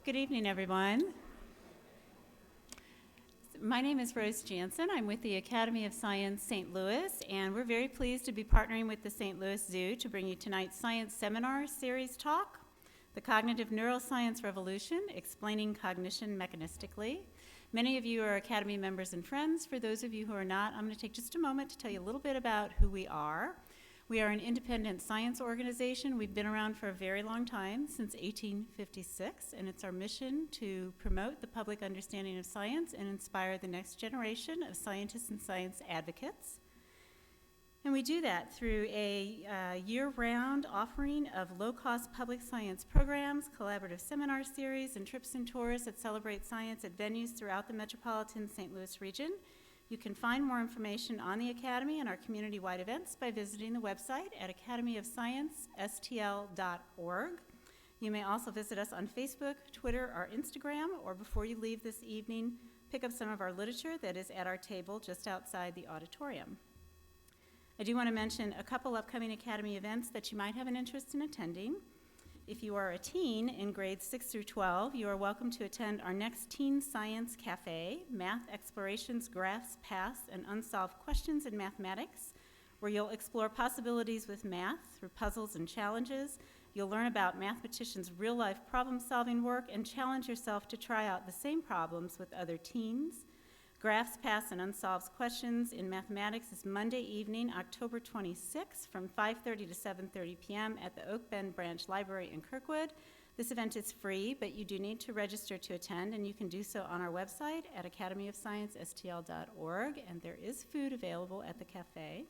Good evening, everyone. My name is Rose Jansen. I'm with the Academy of Science St. Louis, and we're very pleased to be partnering with the St. Louis Zoo to bring you tonight's science seminar series talk, The Cognitive Neuroscience Revolution, Explaining Cognition Mechanistically. Many of you are Academy members and friends. For those of you who are not, I'm going to take just a moment to tell you a little bit about who we are. We are an independent science organization. We've been around for a very long time, since 1856, and it's our mission to promote the public understanding of science and inspire the next generation of scientists and science advocates. And we do that through a year-round offering of low-cost public science programs, collaborative seminar series, and trips and tours that celebrate science at venues throughout the metropolitan St. Louis region. You can find more information on the Academy and our community-wide events by visiting the website at academyofsciencestl.org. You may also visit us on Facebook, Twitter, or Instagram, or before you leave this evening, pick up some of our literature that is at our table just outside the auditorium. I do want to mention a couple upcoming Academy events that you might have an interest in attending. If you are a teen in grades 6 through 12, you are welcome to attend our next Teen Science Cafe, Math Explorations, Graphs, Paths, and Unsolved Questions in Mathematics, where you'll explore possibilities with math through puzzles and challenges. You'll learn about mathematicians' real-life problem-solving work and challenge yourself to try out the same problems with other teens. Graphs, Paths, and Unsolved Questions in Mathematics is Monday evening, October 26th from 5:30 to 7:30 p.m. at the Oak Bend Branch Library in Kirkwood. This event is free, but you do need to register to attend, and you can do so on our website at academyofsciencestl.org, and there is food available at the cafe.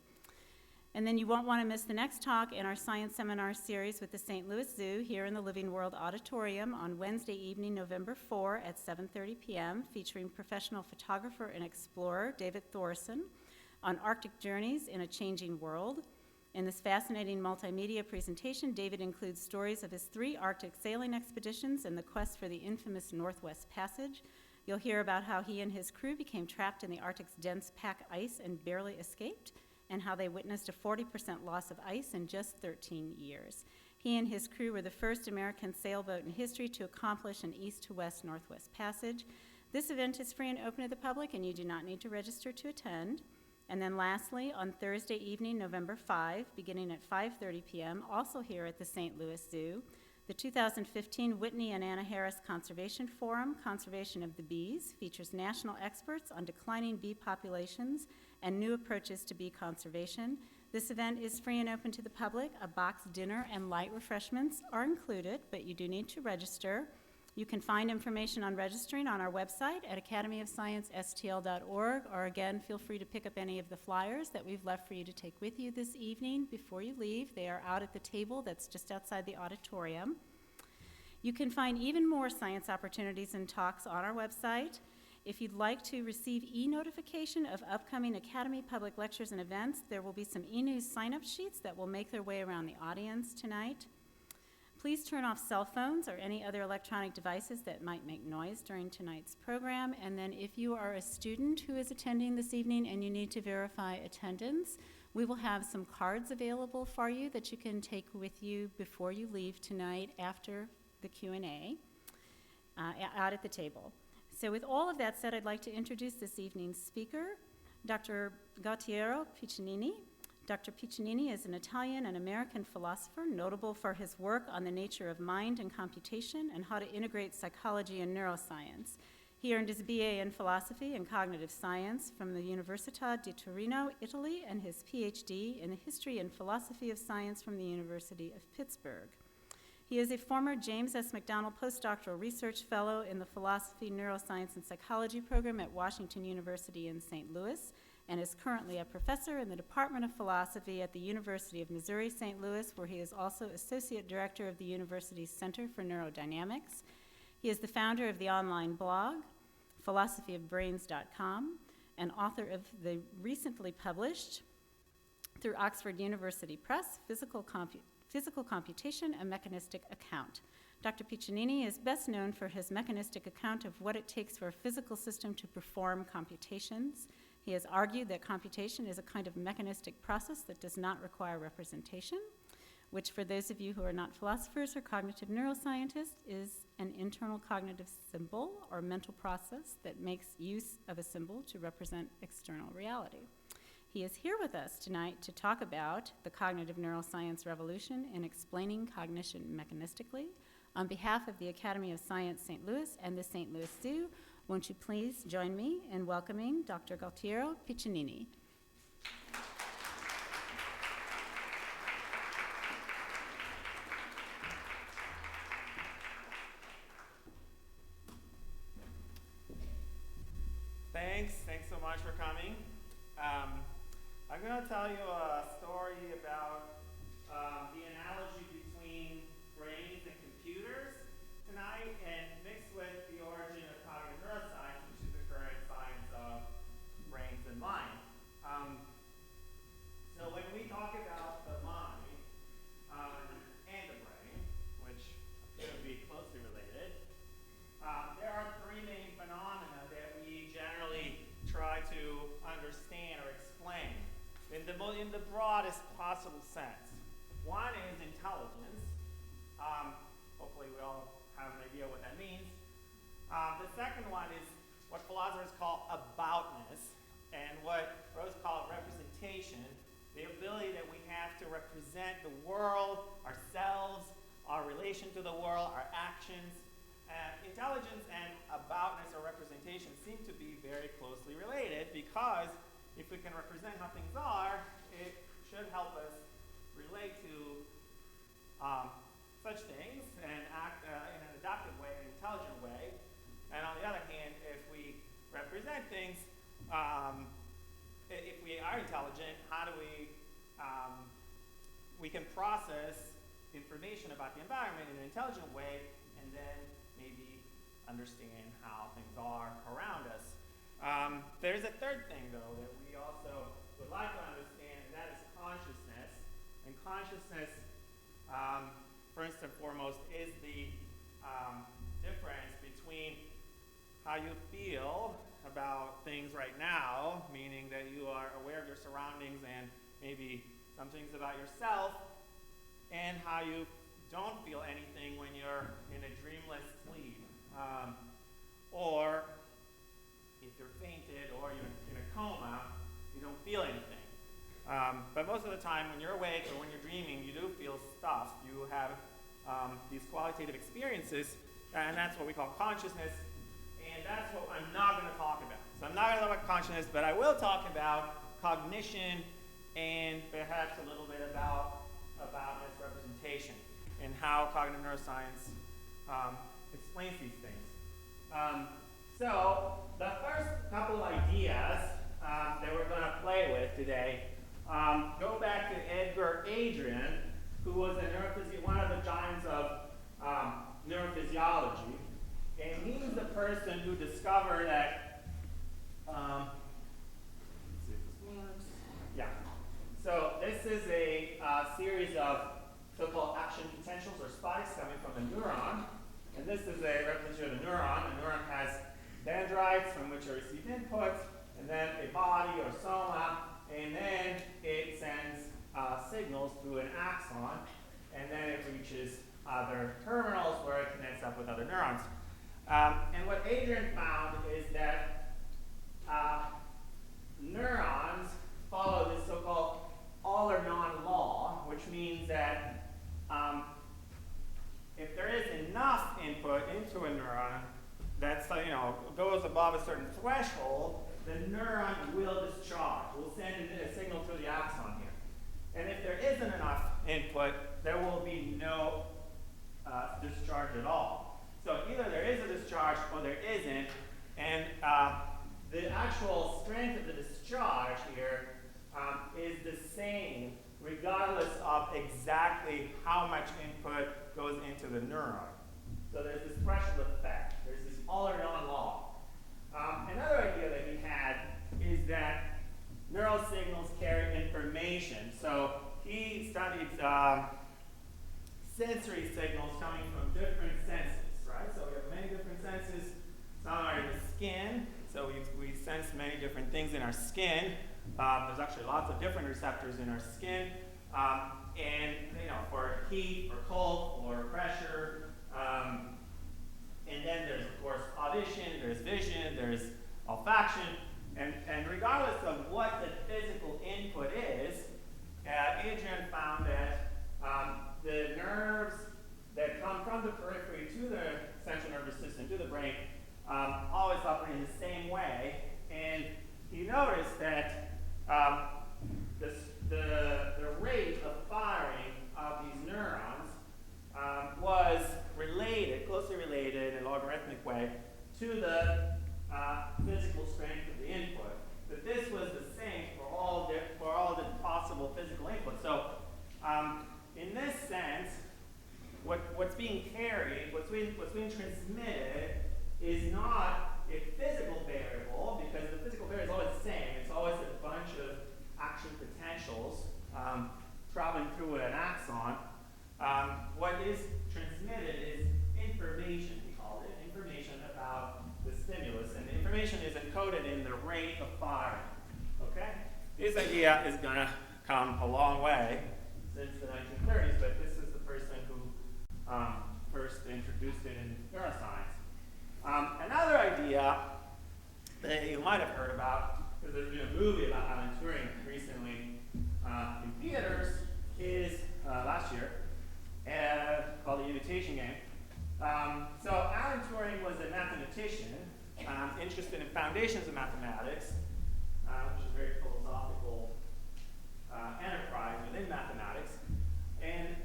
And then you won't want to miss the next talk in our science seminar series with the St. Louis Zoo here in the Living World Auditorium on Wednesday evening, November 4 at 7:30 p.m., featuring professional photographer and explorer David Thorson on Arctic journeys in a changing world. In this fascinating multimedia presentation, David includes stories of his 3 Arctic sailing expeditions and the quest for the infamous Northwest Passage. You'll hear about how he and his crew became trapped in the Arctic's dense pack ice and barely escaped, and how they witnessed a 40% loss of ice in just 13 years. He and his crew were the first American sailboat in history to accomplish an east-to-west Northwest Passage. This event is free and open to the public, and you do not need to register to attend. And then lastly, on Thursday evening, November 5, beginning at 5:30 p.m., also here at the St. Louis Zoo, the 2015 Whitney and Anna Harris Conservation Forum, Conservation of the Bees, features national experts on declining bee populations and new approaches to bee conservation. This event is free and open to the public. A boxed dinner and light refreshments are included, but you do need to register. You can find information on registering on our website at academyofsciencestl.org, or again, feel free to pick up any of the flyers that we've left for you to take with you this evening before you leave. They are out at the table that's just outside the auditorium. You can find even more science opportunities and talks on our website. If you'd like to receive e-notification of upcoming Academy public lectures and events, there will be some e-news sign-up sheets that will make their way around the audience tonight. Please turn off cell phones or any other electronic devices that might make noise during tonight's program. And then if you are a student who is attending this evening and you need to verify attendance, we will have some cards available for you that you can take with you before you leave tonight after the Q&A out at the table. So with all of that said, I'd like to introduce this evening's speaker, Dr. Gautiero Piccinini. Dr. Piccinini is an Italian and American philosopher notable for his work on the nature of mind and computation and how to integrate psychology and neuroscience. He earned his BA in philosophy and cognitive science from the Università di Torino, Italy, and his PhD in the history and philosophy of science from the University of Pittsburgh. He is a former James S. McDonald Postdoctoral Research Fellow in the Philosophy, Neuroscience, and Psychology program at Washington University in St. Louis, and is currently a professor in the Department of Philosophy at the University of Missouri St. Louis, where he is also Associate Director of the university's Center for Neurodynamics. He is the founder of the online blog, philosophyofbrains.com, and author of the recently published, through Oxford University Press, Physical Computation, a Mechanistic Account. Dr. Piccinini is best known for his mechanistic account of what it takes for a physical system to perform computations. He has argued that computation is a kind of mechanistic process that does not require representation. which for those of you who are not philosophers or cognitive neuroscientists is an internal cognitive symbol or mental process that makes use of a symbol to represent external reality. He is here with us tonight to talk about the cognitive neuroscience revolution in explaining cognition mechanistically. On behalf of the Academy of Science St. Louis and the St. Louis Zoo, won't you please join me in welcoming Dr. Gualtiero Piccinini. Thanks so much for coming. I'm going to tell you a story about the analogy between brains and computers tonight, and mixed with the origin of cognitive neuroscience, which is the current science of brains and mind. So when we talk about the mind and the brain, which appear to be closely related, there are three main phenomena that we generally try to understand or explain in the broadest possible sense. One is intelligence. Hopefully we all have an idea what that means. The second one is what philosophers call aboutness, and what Rose called representation, the ability that we have to represent the world, ourselves, our relation to the world, our actions. Intelligence and aboutness or representation seem to be very closely related, because if we can represent how things are, it should help us relate to such things and act in an adaptive way, an intelligent way. And on the other hand, if we represent things, if we are intelligent, how do we can process information about the environment in an intelligent way, and then maybe understand how things are around us. There's a third thing, though, that we also would like to understand, and that is consciousness. And consciousness, first and foremost, is the difference between how you feel about things right now, meaning that you are aware of your surroundings and maybe some things about yourself, and how you don't feel anything when you're in a dreamless sleep. Or if you're fainted or you're in a coma, you don't feel anything. But most of the time when you're awake or when you're dreaming, you do feel stuff. You have these qualitative experiences, and that's what we call consciousness, and that's what I'm not going to talk about. So I'm not going to talk about consciousness, but I will talk about cognition and perhaps a little bit about misrepresentation and how cognitive neuroscience explains these things. So the first couple of ideas that we're going to play with today go back to Edgar Adrian, who was one of the giants of neurophysiology. And he's the person who discovered that, let's see if this works. Yeah. So this is a series of so-called action potentials or spikes coming from a neuron. And this is a representation of a neuron. A neuron has dendrites from which are received inputs, and then a body or soma, and then it sends signals through an axon, and then it reaches other terminals where it connects up with other neurons. And what Adrian found is that neurons follow this so-called all or none law, which means that if there is enough input into a neuron that goes above a certain threshold, the neuron will discharge. Will send a signal through the axon here. And if there isn't enough input, there will be no discharge at all. So either there is a discharge or there isn't, and the actual strength of the discharge here is the same regardless of exactly how much input goes into the neuron. So there's this threshold effect. There's this all or none law. Another idea that he had is that neural signals carry information. So he studied sensory signals coming from different senses, right? So we have many different senses. Some are in the skin, so we sense many different things in our skin. There's actually lots of different receptors in our skin. And for heat, for cold, for pressure. And then there's, of course, audition, there's vision, there's olfaction. And regardless of what the physical input is, Adrian found that the nerves that come from the periphery to the central nervous system, to the brain, always operate in the same way. And he noticed that the rate of firing of these neurons was related, closely related in a logarithmic way, to the physical strength of the input. That this was the same for all the possible physical inputs. So in this sense, what's being carried, what's being transmitted is not a physical variable, because the physical variable is always the same. It's always a bunch of action potentials traveling through an axon. What is transmitted is information, we call it, information about the stimulus. And the information is encoded in the rate of firing. Okay? This idea is going to come a long way since the 1930s, but this is the person who first introduced it in neuroscience. Another idea that you might have heard about, because there's been a movie about Alan Turing recently in theaters, is last year, called The Imitation Game. So Alan Turing was a mathematician interested in foundations of mathematics, which is a very philosophical enterprise within mathematics. And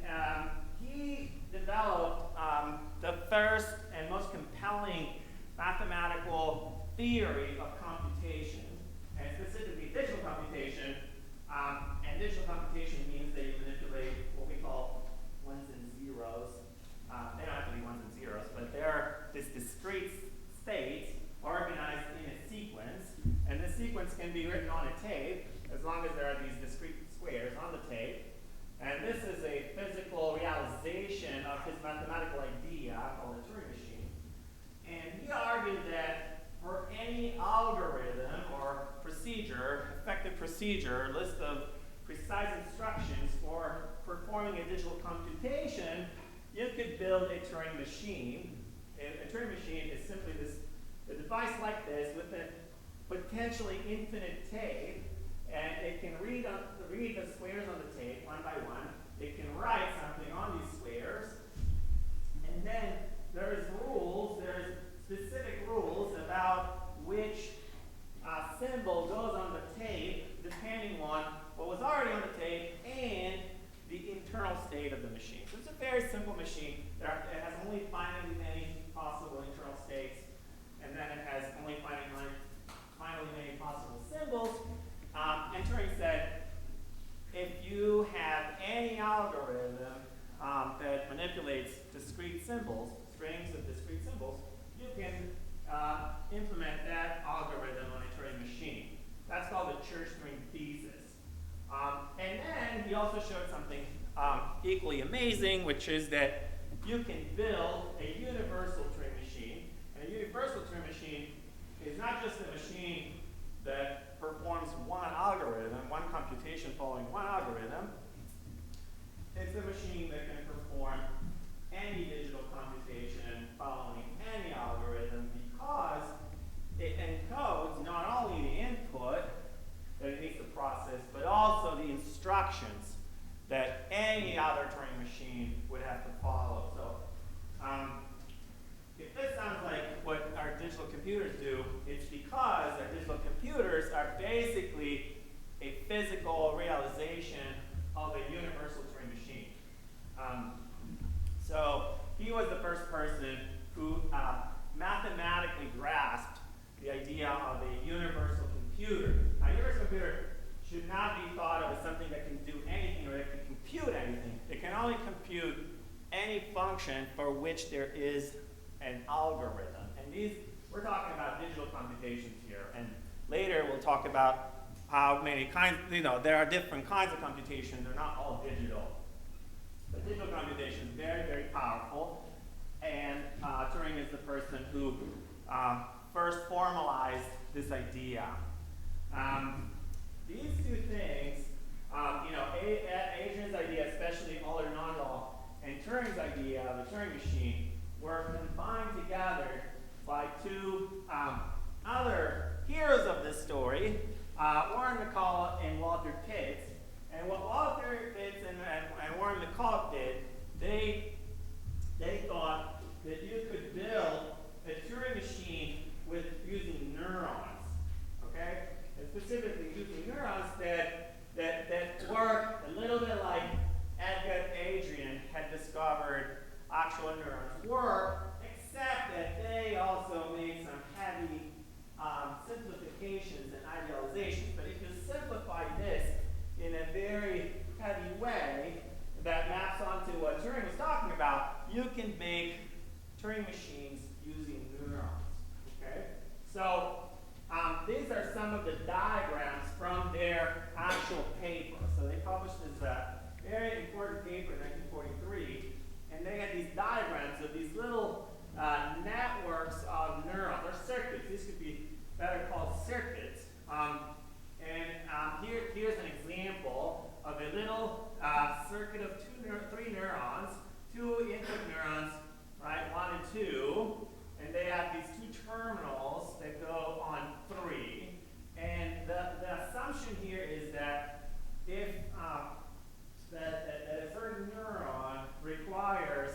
he developed the first and most compelling mathematical theory of computation, and specifically digital computation. And digital computation means that you manipulate what we call ones and zeros. They don't have to be ones and zeros, but they're this discrete states organized in a sequence, and the sequence can be written on a tape as long as there are these discrete squares on the tape. And this is a physical realization of his mathematical idea called the Turing machine. And he argued that for any algorithm or procedure, effective procedure, list of precise instructions for performing a digital computation, you could build a Turing machine. A Turing machine is simply a device like this with a potentially infinite tape, and it can read the squares on the tape one by one. It can write something on these squares, and then there's specific rules about which symbol goes on the tape, depending on what was already on the tape and the internal state of the machine. So it's a very simple machine. It has only finitely many possible internal states, and then it has only finitely many possible symbols. And Turing said, if you have any algorithm that manipulates discrete symbols, strings of discrete symbols, you can implement that algorithm on a Turing machine. That's called the Church-Turing thesis. And then he also showed something equally amazing, which is that you can build a universal Turing machine. And a universal Turing machine is not just a machine that performs one algorithm, one computation following one algorithm. It's a machine that can perform any digital computation following any algorithm, because it encodes not only the input that it needs to process, but also the instructions that any other Turing machine would have to follow. So if this sounds like what our digital computers do, it's because our digital computers are basically a physical realization of a universal Turing machine. So he was the first person who mathematically grasped the idea of a universal computer. A universal computer should not be thought of as something that can do anything or that can compute anything. It can only compute any function for which there is an algorithm. And we're talking about digital computations here. And later we'll talk about how many kinds, there are different kinds of computation. They're not all digital. But digital computation is very, very powerful. And Turing is the person who first formalized this idea. These two things, Adrian Pitts. And what Walter Pitts and Warren McCulloch did, they thought that you could build a Turing machine with using neurons, okay? And specifically using neurons that work a little bit like Edgar Adrian had discovered actual neurons work, except that they also made some heavy simplifications and idealizations. But if you simplify this in a very heavy way that maps onto what Turing was talking about, you can make Turing machines using neurons. Okay? So these are some of the diagrams from their actual paper. So they published this very important paper in 1943, and they had these diagrams of these little networks of neurons, or circuits. These could be better called circuits. Here's an example of a little circuit of three neurons, two input neurons, right, 1 and 2, and they have these two terminals that go on 3. And the assumption here is that if that a certain neuron requires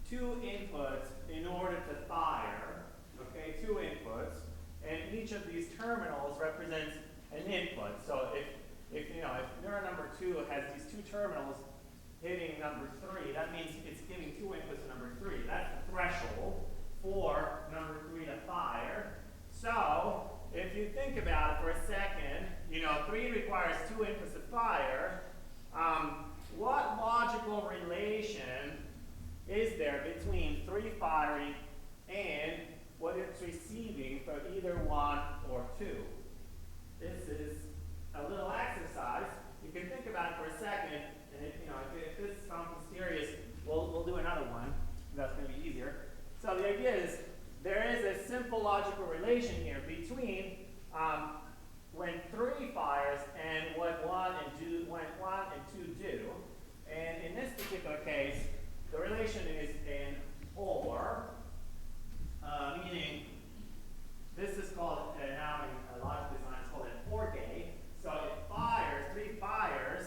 2 inputs in order to fire, okay, 2 inputs, and each of these terminals represents an input. So if neuron number 2 has these 2 terminals hitting number 3, that means it's giving 2 inputs to number 3. That's the threshold for number 3 to fire. So if you think about it for a second, 3 requires 2 inputs to fire. What logical relation is there between 3 firing and what it's receiving for either 1 or 2? This is a little exercise. You can think about it for a second, and if this sounds mysterious, we'll do another one. That's going to be easier. So the idea is there is a simple logical relation here between when 3 fires and what 1 and 2 do. And in this particular case, the relation is an OR, meaning this is called, now in logic design, it's called an OR gate. So it fires, 3 fires,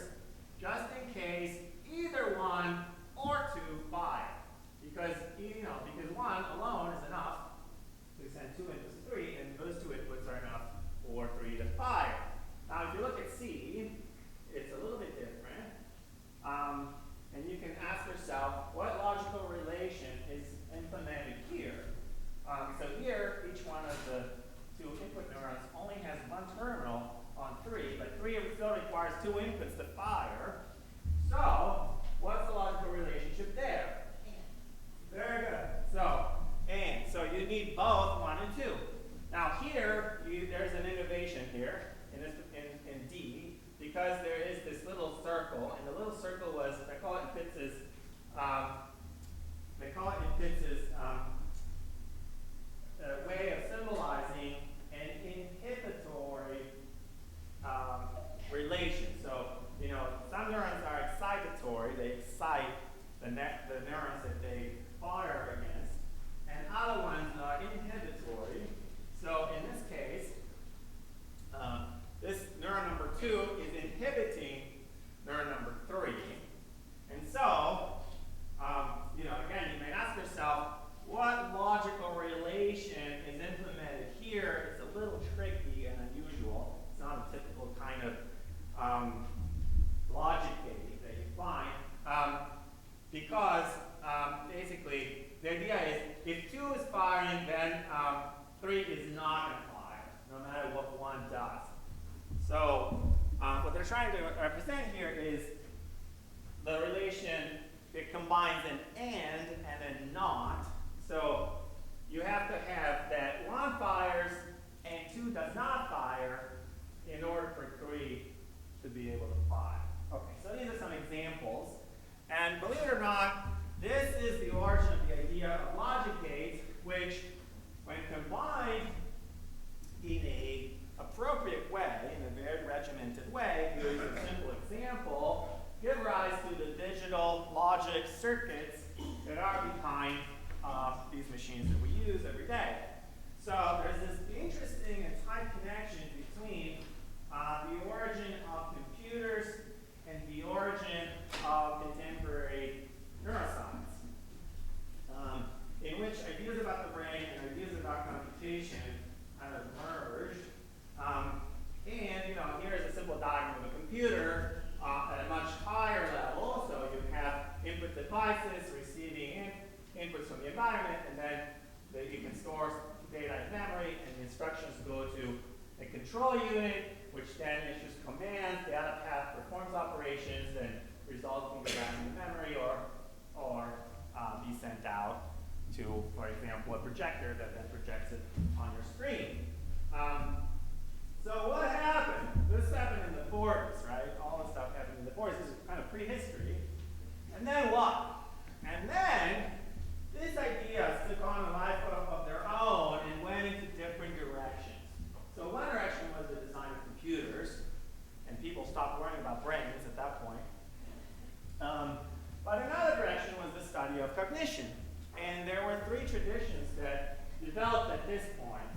just in case either 1 or 2 fire. Because 1 alone is enough to send 2 inputs to 3, and those 2 inputs are enough for 3 to fire. Now, if you look at C, it's a little bit different. And you can ask yourself, what logical relation is implemented here? So here, each one of the 2 input neurons only has 1 terminal on 3, but 3 still requires 2 inputs to fire. So, what's the logical relationship there? Very good. So you need both 1 and 2. Now here, there's an innovation here in D, because there is this little circle, and the little circle was, they call it in Pitts's way of symbolizing an inhibitory relation. So, some neurons are excitatory, they excite the neurons that they fire against, and other ones are inhibitory. So in this case, this neuron number 2 is inhibiting neuron number 3. And so, again, you may ask yourself, what logical relation is implemented here? It's a little tricky and unusual. It's not a typical kind of logic gate that you find. Because basically, the idea is if 2 is firing, then 3 is not going to fire, no matter what 1 does. So what they're trying to represent here is the relation that combines an and a not. So you have to have that 1 fires and 2 does not fire in order for 3 to be able to fire. Okay, so these are some examples. And believe it or not, this is the origin of the idea of logic gates, which, when combined in an appropriate way, in a very regimented way, here's a simple example, give rise to the digital logic circuits that are behind these machines that we use every day. So there's this interesting and tight connection between the origin computer at a much higher level. So you have input devices receiving inputs from the environment, and then you can store data in memory, and the instructions go to a control unit, which then issues commands. The other path performs operations, and results can go back into memory or be sent out to, for example, a projector that then projects it on your screen. So what happened? This happened in the 40s, right? All this stuff happened in the 40s. This is kind of prehistory. And then what? And then these ideas took on a life of their own and went into different directions. So one direction was the design of computers, and people stopped worrying about brains at that point. But another direction was the study of cognition. And there were three traditions that developed at this point.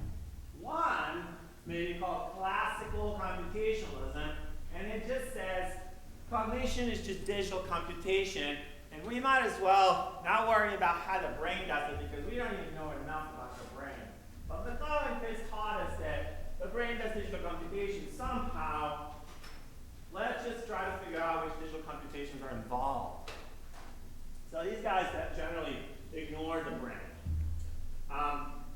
One may be called classical computationalism, and it just says cognition is just digital computation, and we might as well not worry about how the brain does it because we don't even know enough about the brain. But the following has taught us that the brain does digital computation somehow. Let's just try to figure out which digital computations are involved. So these guys that generally ignore the brain.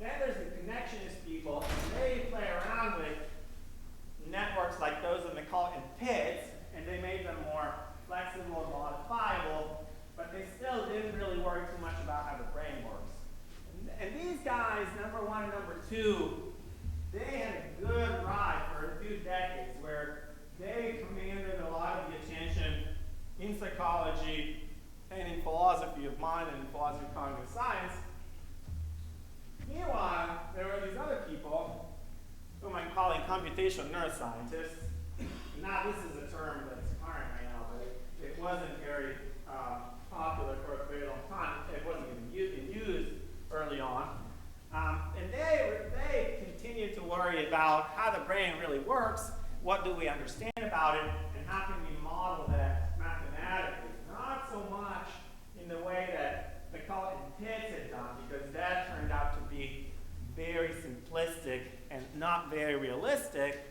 Then there's the connectionist people, and they play around with networks like those of McCulloch and Pitts, and they made them more flexible and modifiable, but they still didn't really worry too much about how the brain works. And these guys, number one and number two, they had a good ride for a few decades where they commanded a lot of the attention in psychology and in philosophy of mind and in philosophy of cognitive science. Meanwhile, there were these other people whom I'm calling computational neuroscientists. Now, this is a term that's current right now, but it wasn't very popular for a very long time. It wasn't even used early on. And they continued to worry about how the brain really works, what do we understand about it, and how can we model that mathematically. Not so much in the way that McCulloch and Pitts had done, because that turned out to be very simplistic and not very realistic,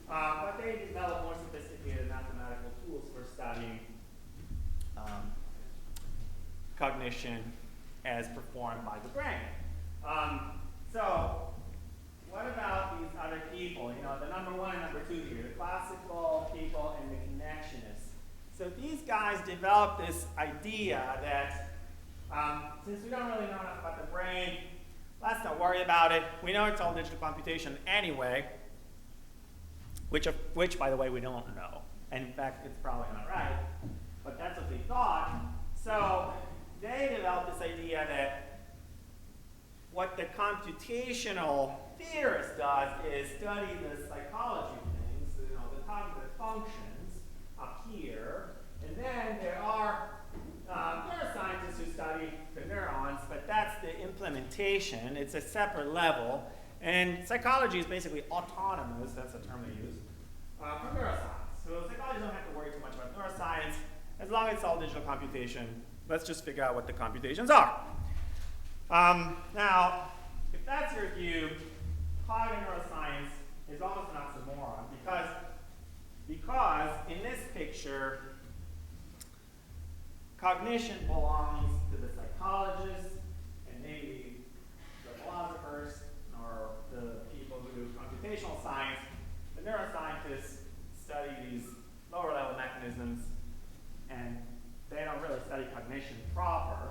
but they developed more sophisticated mathematical tools for studying cognition as performed by the brain. So what about these other people? You know, the number one and number two here, the classical people and the connectionists. So these guys developed this idea that since we don't really know enough about the brain, let's not worry about it. We know it's all digital computation anyway, which by the way, we don't know. And in fact, it's probably not right, but that's what they thought. So they developed this idea that what the computational theorist does is study the psychology of things, you know, the cognitive functions up here, and then there are neuroscientists who study the neurons, but that's the implementation. It's a separate level, and psychology is basically autonomous, that's the term they use, from neuroscience. So psychologists don't have to worry too much about neuroscience. As long as it's all digital computation, let's just figure out what the computations are. Now, if that's your view, cognitive neuroscience is almost an oxymoron because in this picture, cognition belongs to the psychologists and maybe the philosophers or the people who do computational science. The neuroscientists study these lower level mechanisms, and they don't really study cognition proper.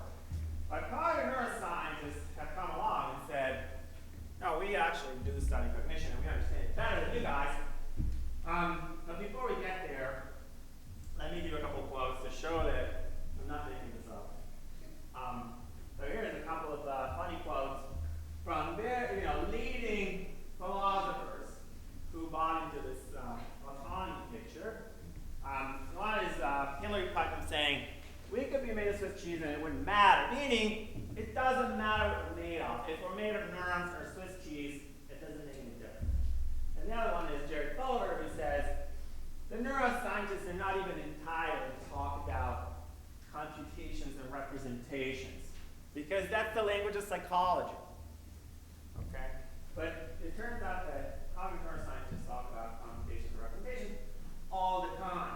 But cognitive neuroscientists have come along and said, no, we actually do study cognition and we understand it better than you guys. But before we get there, let me give you a couple of quotes to show that I'm not making this up. So here's a couple of funny quotes from leading philosophers who bought into this autonomy picture. One is Hillary Putnam saying, we could be made of Swiss cheese and it wouldn't matter, meaning it doesn't matter what we're made of. If we're made of neurons or Swiss cheese, it doesn't make any difference. And the other one is Jared Fuller, who says, the neuroscientists are not even entitled to talk about computations and representations, because that's the language of psychology. Okay? But it turns out that cognitive neuroscientists talk about computations and representations all the time.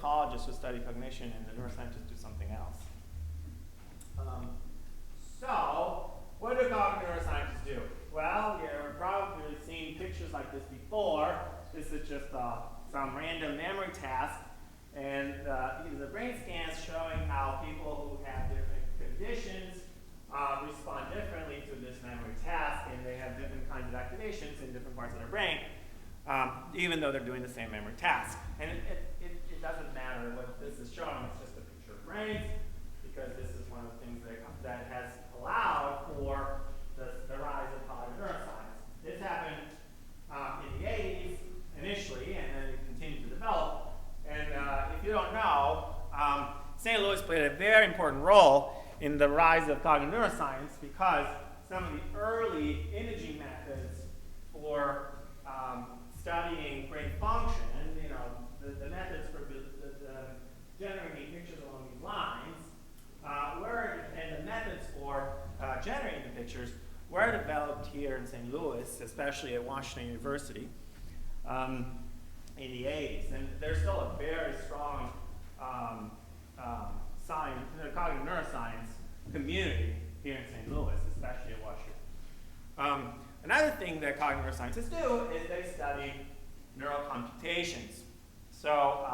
psychologists who study cognition and the neuroscientists do something else. So, what do cognitive neuroscientists do? Well, you've probably seen pictures like this before. This is just some random memory task. And these are brain scans showing how people who have different conditions respond differently to this memory task, and they have different kinds of activations in different parts of their brain, even though they're doing the same memory task. And it doesn't matter what this is showing, it's just a picture of brains, because this is one of the things that has allowed for the rise of cognitive neuroscience. This happened in the 80s initially, and then it continued to develop. And if you don't know, St. Louis played a very important role in the rise of cognitive neuroscience, because some of the early imaging methods for studying brain function, the methods for generating pictures along these lines, and the methods for generating the pictures were developed here in St. Louis, especially at Washington University, in the 80s. And there's still a very strong cognitive neuroscience community here in St. Louis, especially at Washington. Another thing that cognitive neuroscientists do is they study neurocomputations. So,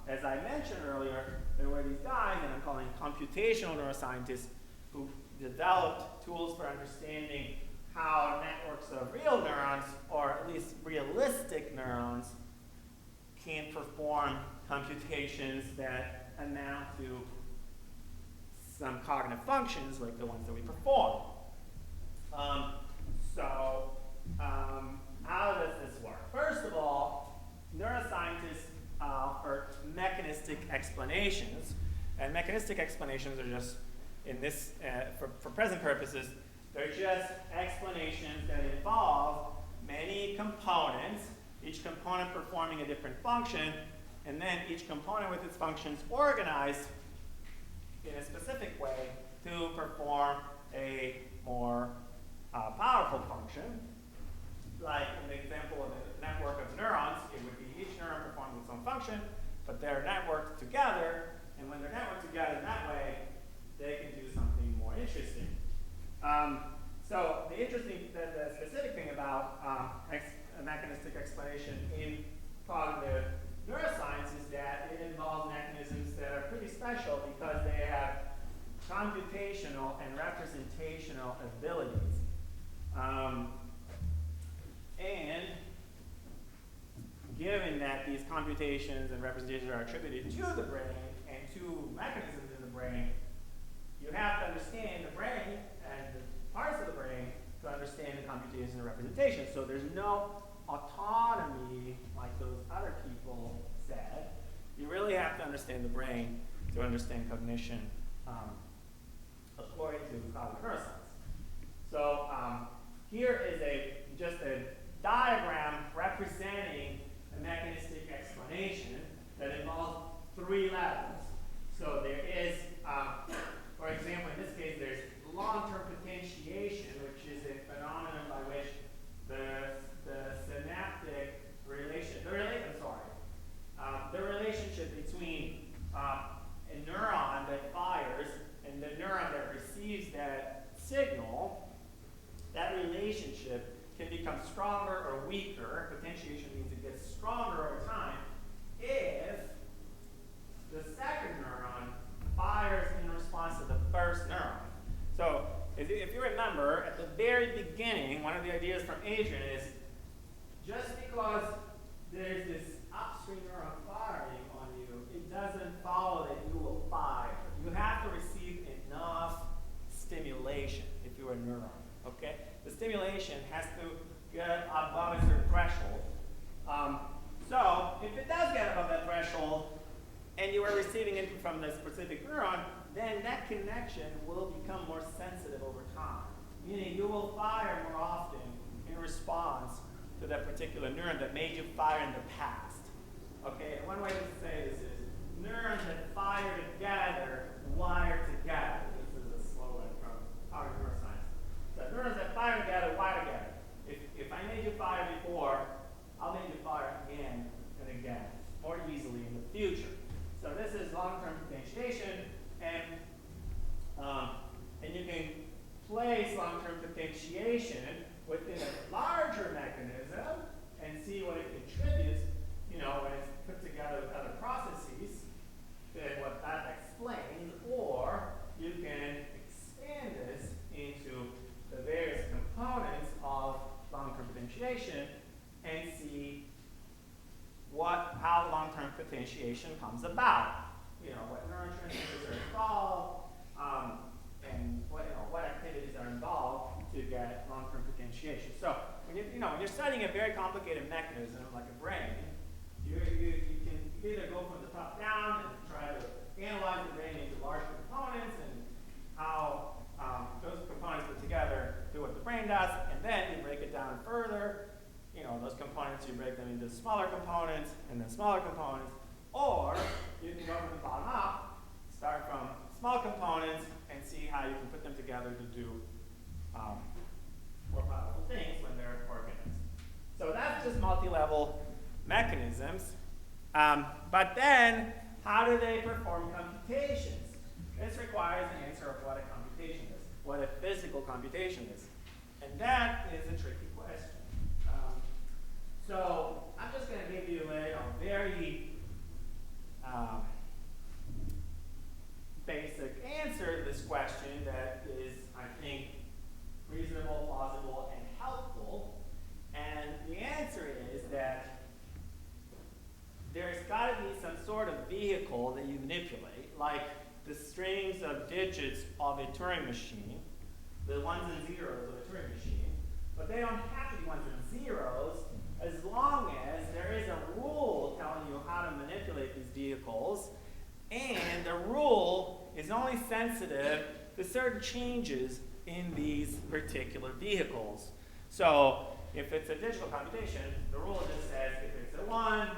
as I mentioned earlier, there were these guys, and I'm calling computational neuroscientists, who developed tools for understanding how networks of real neurons, or at least realistic neurons, can perform computations that amount to some cognitive functions like the ones that we perform. How does this work? First of all, neuroscientists offer mechanistic explanations, and mechanistic explanations are just, in this, for present purposes, they're just explanations that involve many components, each component performing a different function, and then each component with its functions organized in a specific way to perform a more powerful function. Like in the example of a network of neurons, it would be each neuron performing its own function, but they're networked together, and when they're networked together in that way, they can do something more interesting. So the specific thing about a mechanistic explanation in cognitive neuroscience is that it involves mechanisms that are pretty special because they have computational and representational abilities. And given that these computations and representations are attributed to the brain and to mechanisms in the brain, you have to understand the brain and the parts of the brain to understand the computation and representation. So there's no autonomy like those other people said. You really have to understand the brain to understand cognition according to cognitive neuroscience. So here is just a diagram representing a mechanistic explanation that involves 3 levels. So there is, for example, in this case, there's long-term potentiation, which is a phenomenon by which the synaptic relation, the relationship between a neuron that fires and the neuron that receives that signal, that relationship can become stronger or weaker. Potentiation means it gets stronger over time if the second neuron fires in response to the first neuron. So if you remember, at the very beginning, one of the ideas from Adrian is just because there's this upstream neuron firing on you, it doesn't follow that you will fire. You have to receive enough stimulation if you're a neuron, okay? The stimulation has to get above a certain threshold. So if it does get above that threshold, and you are receiving input from the specific neuron, then that connection will become more sensitive over time. Meaning you will fire more often in response to that particular neuron that made you fire in the past. Okay, and one way to say this is neurons that fire together wire together. This is a slogan from cognitive neuroscience. So neurons that fire together wire together. If I made you fire before, I'll make you fire again and again, more easily in the future. place long-term potentiation within a larger mechanism and see what it contributes, you know, when it's put together with other processes, then what that explains, or you can expand this into the various components of long-term potentiation and see how long-term potentiation comes about. You know, what neurotransmitters are involved, and what activities are involved to get long-term potentiation. So when you're studying a very complicated mechanism like a brain, you can either go from the top down and try to analyze the brain into large components and how those components put together do what the brain does, and then you break it down further. You know, those components, you break them into smaller components and then smaller components, or you can go from the bottom up, start from small components, and see how you can put them together to do more powerful things when they're organized. So that's just multi-level mechanisms. But then, how do they perform computations? This requires an answer of what a computation is, what a physical computation is. And that is a tricky question. So I'm just going to give you a very basic answer to this question that is, I think, reasonable, plausible, and helpful. And the answer is that there's got to be some sort of vehicle that you manipulate, like the strings of digits of a Turing machine, the ones and zeros of a Turing machine. But they don't have to be ones and zeros as long as there is a rule telling you how to manipulate these vehicles, and the rule is only sensitive to certain changes in these particular vehicles. So if it's a digital computation, the rule just says if it's a 1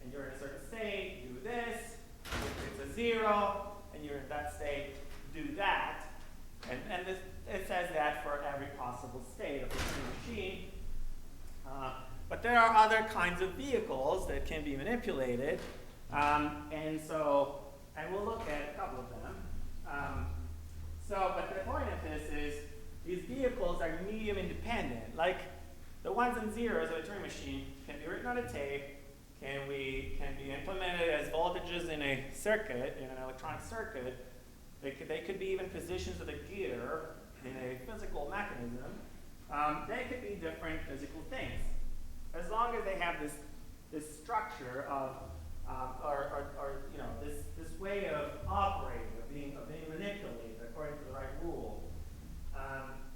and you're in a certain state, do this. If it's a 0 and you're in that state, do that. And it says that for every possible state of the machine. But there are other kinds of vehicles that can be manipulated. And we'll look at a couple of them. But the point of this is these vehicles are medium independent. Like the ones and zeros of a Turing machine can be written on a tape, can be implemented as voltages in a circuit, in an electronic circuit. They could be even positions of the gear in a physical mechanism. They could be different physical things, as long as they have this structure of this way of operating, of being manipulated according to the right rule.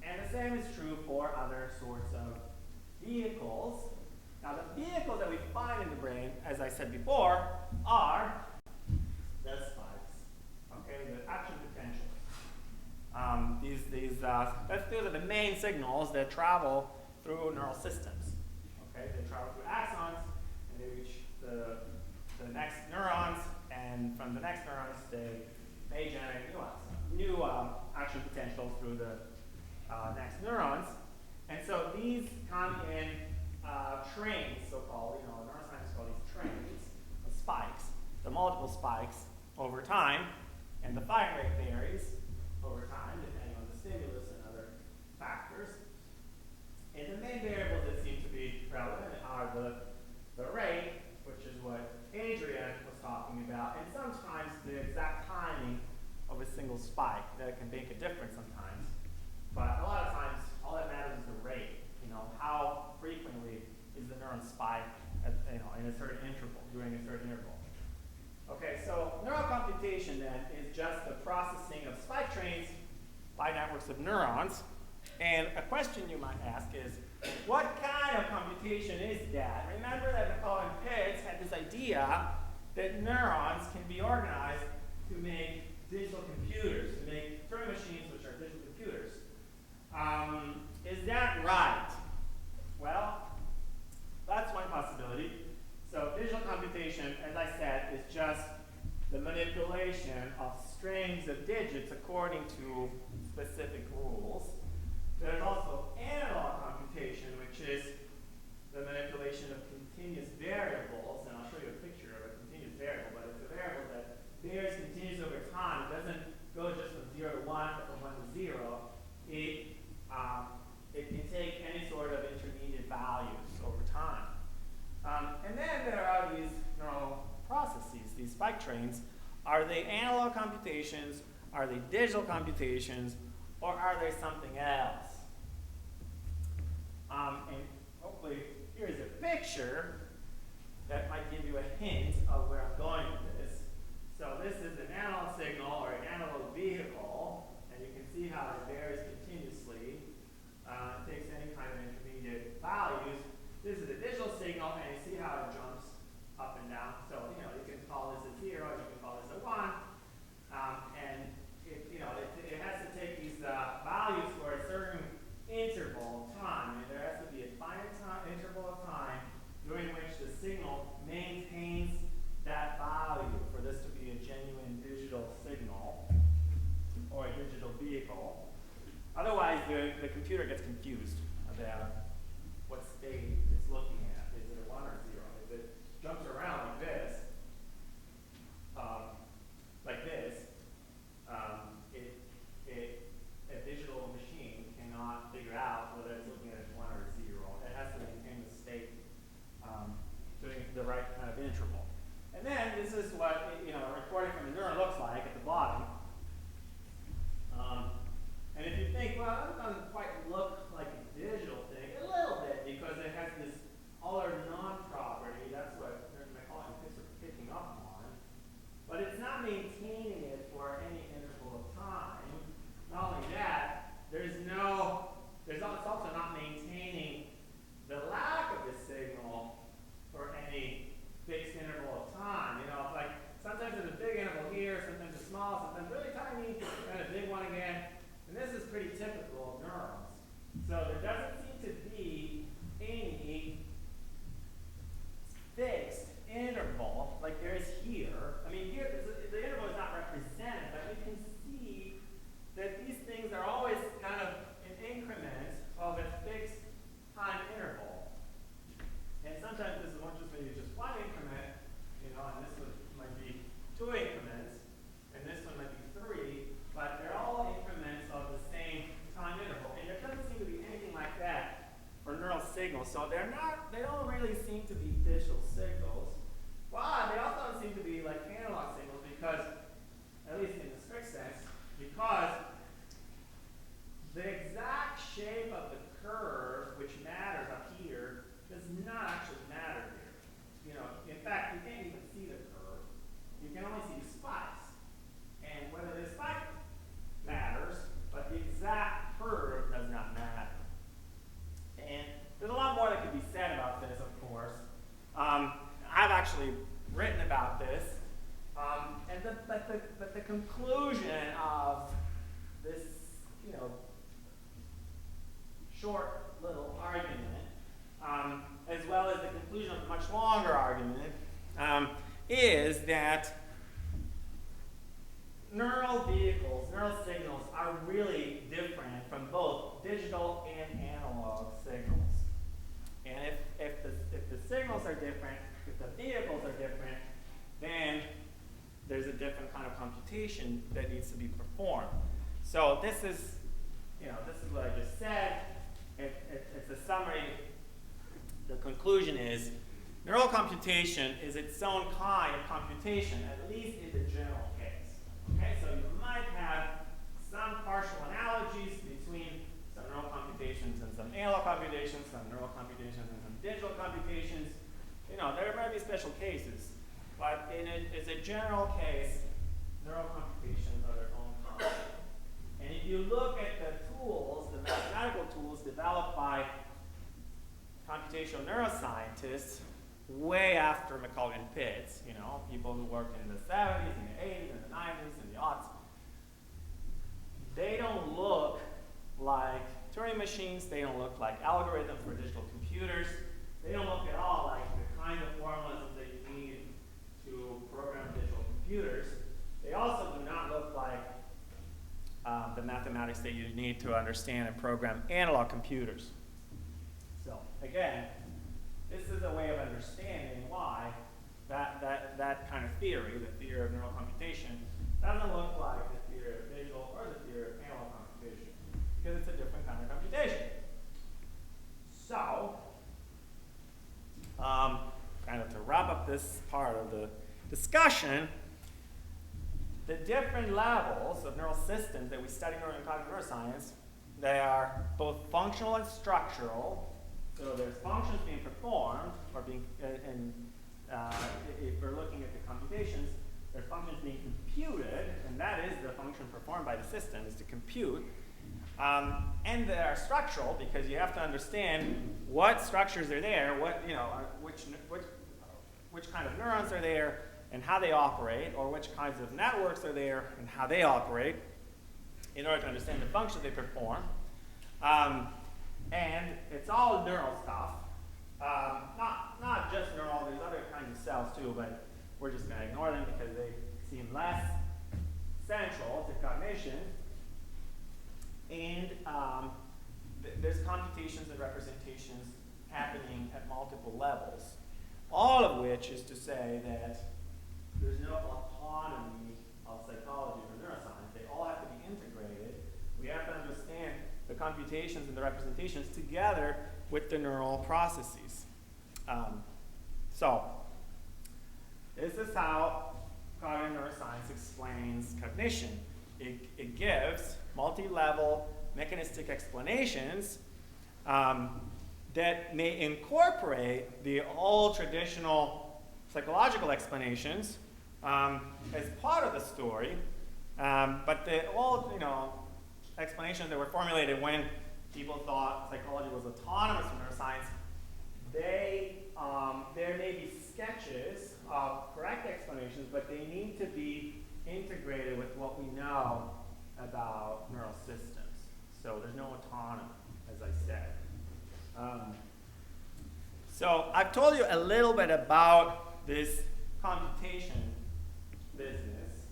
And the same is true for other sorts of vehicles. Now, the vehicles that we find in the brain, as I said before, are the spikes, okay, the action potentials. These are the main signals that travel through neural systems. Okay, they travel through axons, and they reach the next neurons, and from the next neurons, they may generate new action potentials through the next neurons. And so these come in trains, so-called, neuroscientists call these trains of spikes. The multiple spikes over time, and the fire rate varies over time, depending on the stimulus and other factors. And the main variables that seem to be relevant are the rate, which is what Adrian was talking about, and sometimes the exact timing of a single spike that can make a difference sometimes. But a lot of times, all that matters is the rate. How frequently is the neuron spike in a certain interval, during a certain interval. Okay, so neural computation then is just the processing of spike trains by networks of neurons. And a question you might ask is, what kind of computation is that? Remember that Owen Pitts had this idea that neurons can be organized to make digital computers, to make Turing machines, which are digital computers. Is that right? Well, that's one possibility. So digital computation, as I said, is just the manipulation of strings of digits according to specific rules. There's also analog computation, which is the manipulation of continuous variables, and I'll show you a picture of a continuous variable, but it's a variable that varies continuously over time. It doesn't go just from 0 to 1, but from 1 to 0. It trains, are they analog computations, are they digital computations, or are they something else? And hopefully here's a picture that might give you a hint of where I'm going with this. So this is an analog signal or an analog vehicle, and you can see how it varies continuously. It takes any kind of intermediate values. This is a digital signal, and you see how it jumps up and down. So you can call this a 0, you can call this a 1, and it has to take these values for a certain interval of time. And there has to be a finite interval of time during which the signal maintains that value for this to be a genuine digital signal or a digital vehicle. Otherwise, the computer gets confused about what state it's looking at. Is it a 1 or 0? If it jumps around like this, a digital machine cannot figure out whether it's looking at a 1 or a 0. It has to maintain the state during the right kind of interval. And then this is what a recording from a neuron looks like at the bottom. And if you think, well, that doesn't quite look like a digital thing, a little bit, because it has this all or none property. That's what Mechanistic are picking up on. But it's not maintaining it for any interval of time. Not only that, it's also not maintaining the lack of the signal for any fixed interval of time. Like sometimes there's a big interval here, sometimes it's small, sometimes really tiny, and a big one again. And this is pretty typical of neurons. So there doesn't seem to be any fixed interval like there is here. I mean, here the interval is not represented, but you can see that these things are always kind of an increment of a fixed time interval. And sometimes this is just one increment, and this one might be 2 increments, and this one might be 3, but they're all increments of the same time interval. And there doesn't seem to be anything like that for neural signals. So they don't really seem to be digital signals. But they also don't seem to be like analog signals because, at least in the strict sense, because the exact shape of the curve, which matters up here, does not actually matter here. In fact, you can't even see the curve. You can only see the spikes. And whether the spike matters, but the exact curve does not matter. And there's a lot more that could be said about this, of course. I've actually written about this. But the conclusion of this, short little argument, as well as the conclusion of a much longer argument, is that neural vehicles, neural signals, are really different from both digital and analog signals. And if the signals are different, if the vehicles are different, then there's a different kind of computation that needs to be performed. So this is what I just said. It's a summary. The conclusion is neural computation is its own kind of computation, at least in the general case. Okay, so you might have some partial analogies between some neural computations and some analog computations, some neural computations and some digital computations. There might be special cases, but as a general case, neural computations are their own kind. And if you look at the tools, the mathematical tools developed by computational neuroscientists way after Macaulay and Pitts, people who worked in the 70s, and the 80s, and the 90s, and the aughts, they don't look like Turing machines, they don't look like algorithms for digital computers, they don't look at all like the kind of formulas that you need to program digital computers. They also do not look like the mathematics that you need to understand and program analog computers. So again, this is a way of understanding why that kind of theory, the theory of neural computation, doesn't look like the theory of digital or the theory of analog computation, because it's a different kind of computation. So, kind of to wrap up this part of the discussion, the different levels of neural systems that we study in cognitive neuroscience, they are both functional and structural. So there's functions being performed, or being, if we're looking at the computations, there's functions being computed, and that is the function performed by the system, is to compute. And they are structural, because you have to understand what structures are there, what, which kind of neurons are there, and how they operate, or which kinds of networks are there and how they operate, in order to understand the function they perform. And it's all neural stuff. Not just neural, there's other kinds of cells too, but we're just going to ignore them because they seem less central to cognition. And there's computations and representations happening at multiple levels, all of which is to say that there's no autonomy of psychology or neuroscience. They all have to be integrated. We have to understand the computations and the representations together with the neural processes. So this is how cognitive neuroscience explains cognition. It gives multi-level mechanistic explanations that may incorporate the old traditional psychological explanations as part of the story, but the old, explanations that were formulated when people thought psychology was autonomous from neuroscience, there may be sketches of correct explanations, but they need to be integrated with what we know about neural systems. So there's no autonomy, as I said. So I've told you a little bit about this computation business.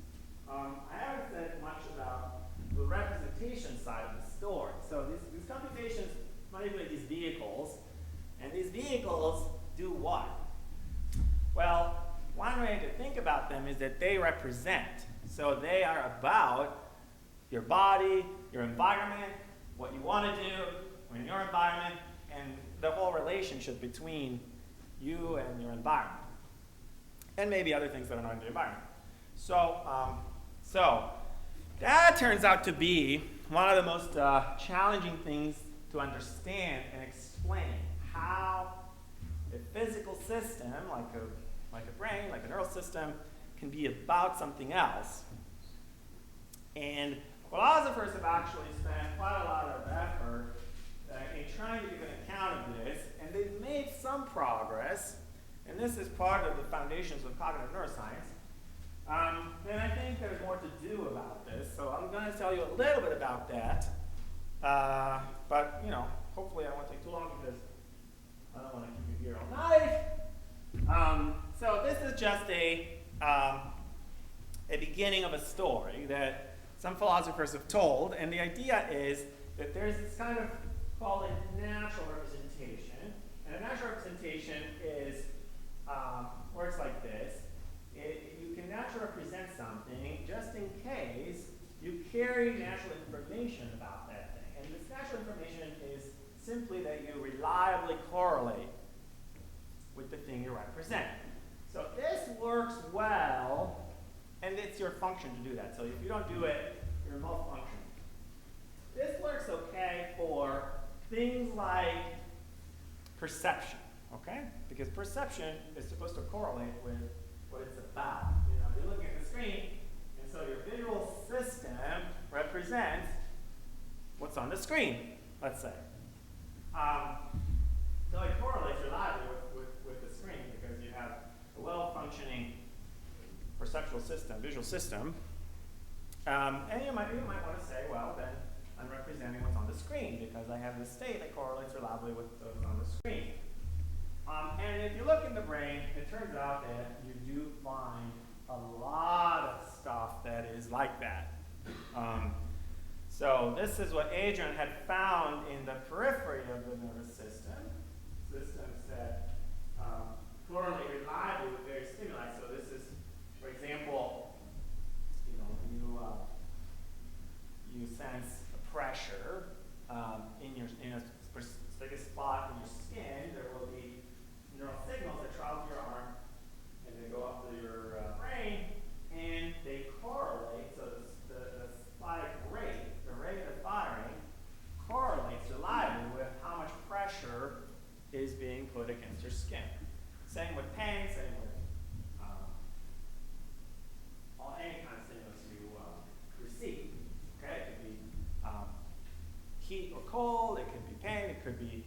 I haven't said much about the representation side of the story. So these computations manipulate these vehicles, and these vehicles do what? Well, one way to think about them is that they represent. So they are about your body, your environment, what you want to do in your environment, and the whole relationship between you and your environment. And maybe other things that are not in the environment. So that turns out to be one of the most challenging things to understand and explain, how a physical system, like a brain, like a neural system, can be about something else. And philosophers have actually spent quite a lot of effort in trying to give an account of this, and they've made some progress, and this is part of the foundations of cognitive neuroscience. And I think there's more to do about this, so I'm going to tell you a little bit about that. But hopefully I won't take too long because I don't want to keep you here all night. So this is just a beginning of a story that some philosophers have told, and the idea is that there's this kind of called a natural representation, and a natural representation is works like this. You can naturally represent something just in case you carry natural information about that thing, and this natural information is simply that you reliably correlate with the thing you're representing. So this works well, and it's your function to do that. So if you don't do it, you're malfunctioning. This works okay for things like perception, okay? Because perception is supposed to correlate with what it's about. You're looking at the screen, and so your visual system represents what's on the screen, let's say. So it correlates reliably with the screen because you have a well-functioning perceptual system, visual system. And you might want to say, well, then I'm representing what's on the screen because I have this state that correlates reliably with what's on the screen. And if you look in the brain, it turns out that you do find a lot of stuff that is like that. So this is what Adrian had found in the periphery of the nervous system. Systems that correlate reliably with various stimuli. So this is, for example, you sense pressure in a specific spot in your skin. There will be neural signals that travel to your arm, and they go up to your brain, and they correlate skin. Same with pain, same with any kind of stimulus you receive. Okay, it could be heat or cold. It could be pain. It could be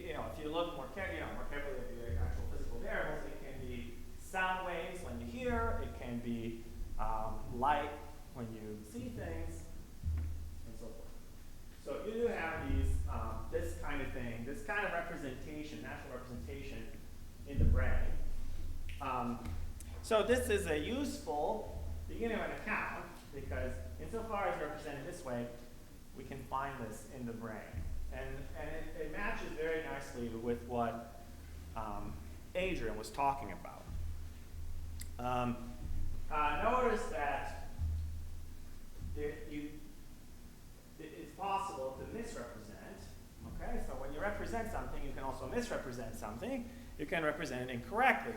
you know, if you look more carefully at the actual physical variables, it can be sound waves when you hear. It can be light when you see things, and so forth. So you do have these this kind of thing, this kind of representation, natural representation in the brain. So this is a useful beginning of an account because insofar as represented this way, we can find this in the brain. And it matches very nicely with what Adrian was talking about. Notice that it's possible to misrepresent. Okay, so when you represent something, you can also misrepresent something. You can represent it incorrectly.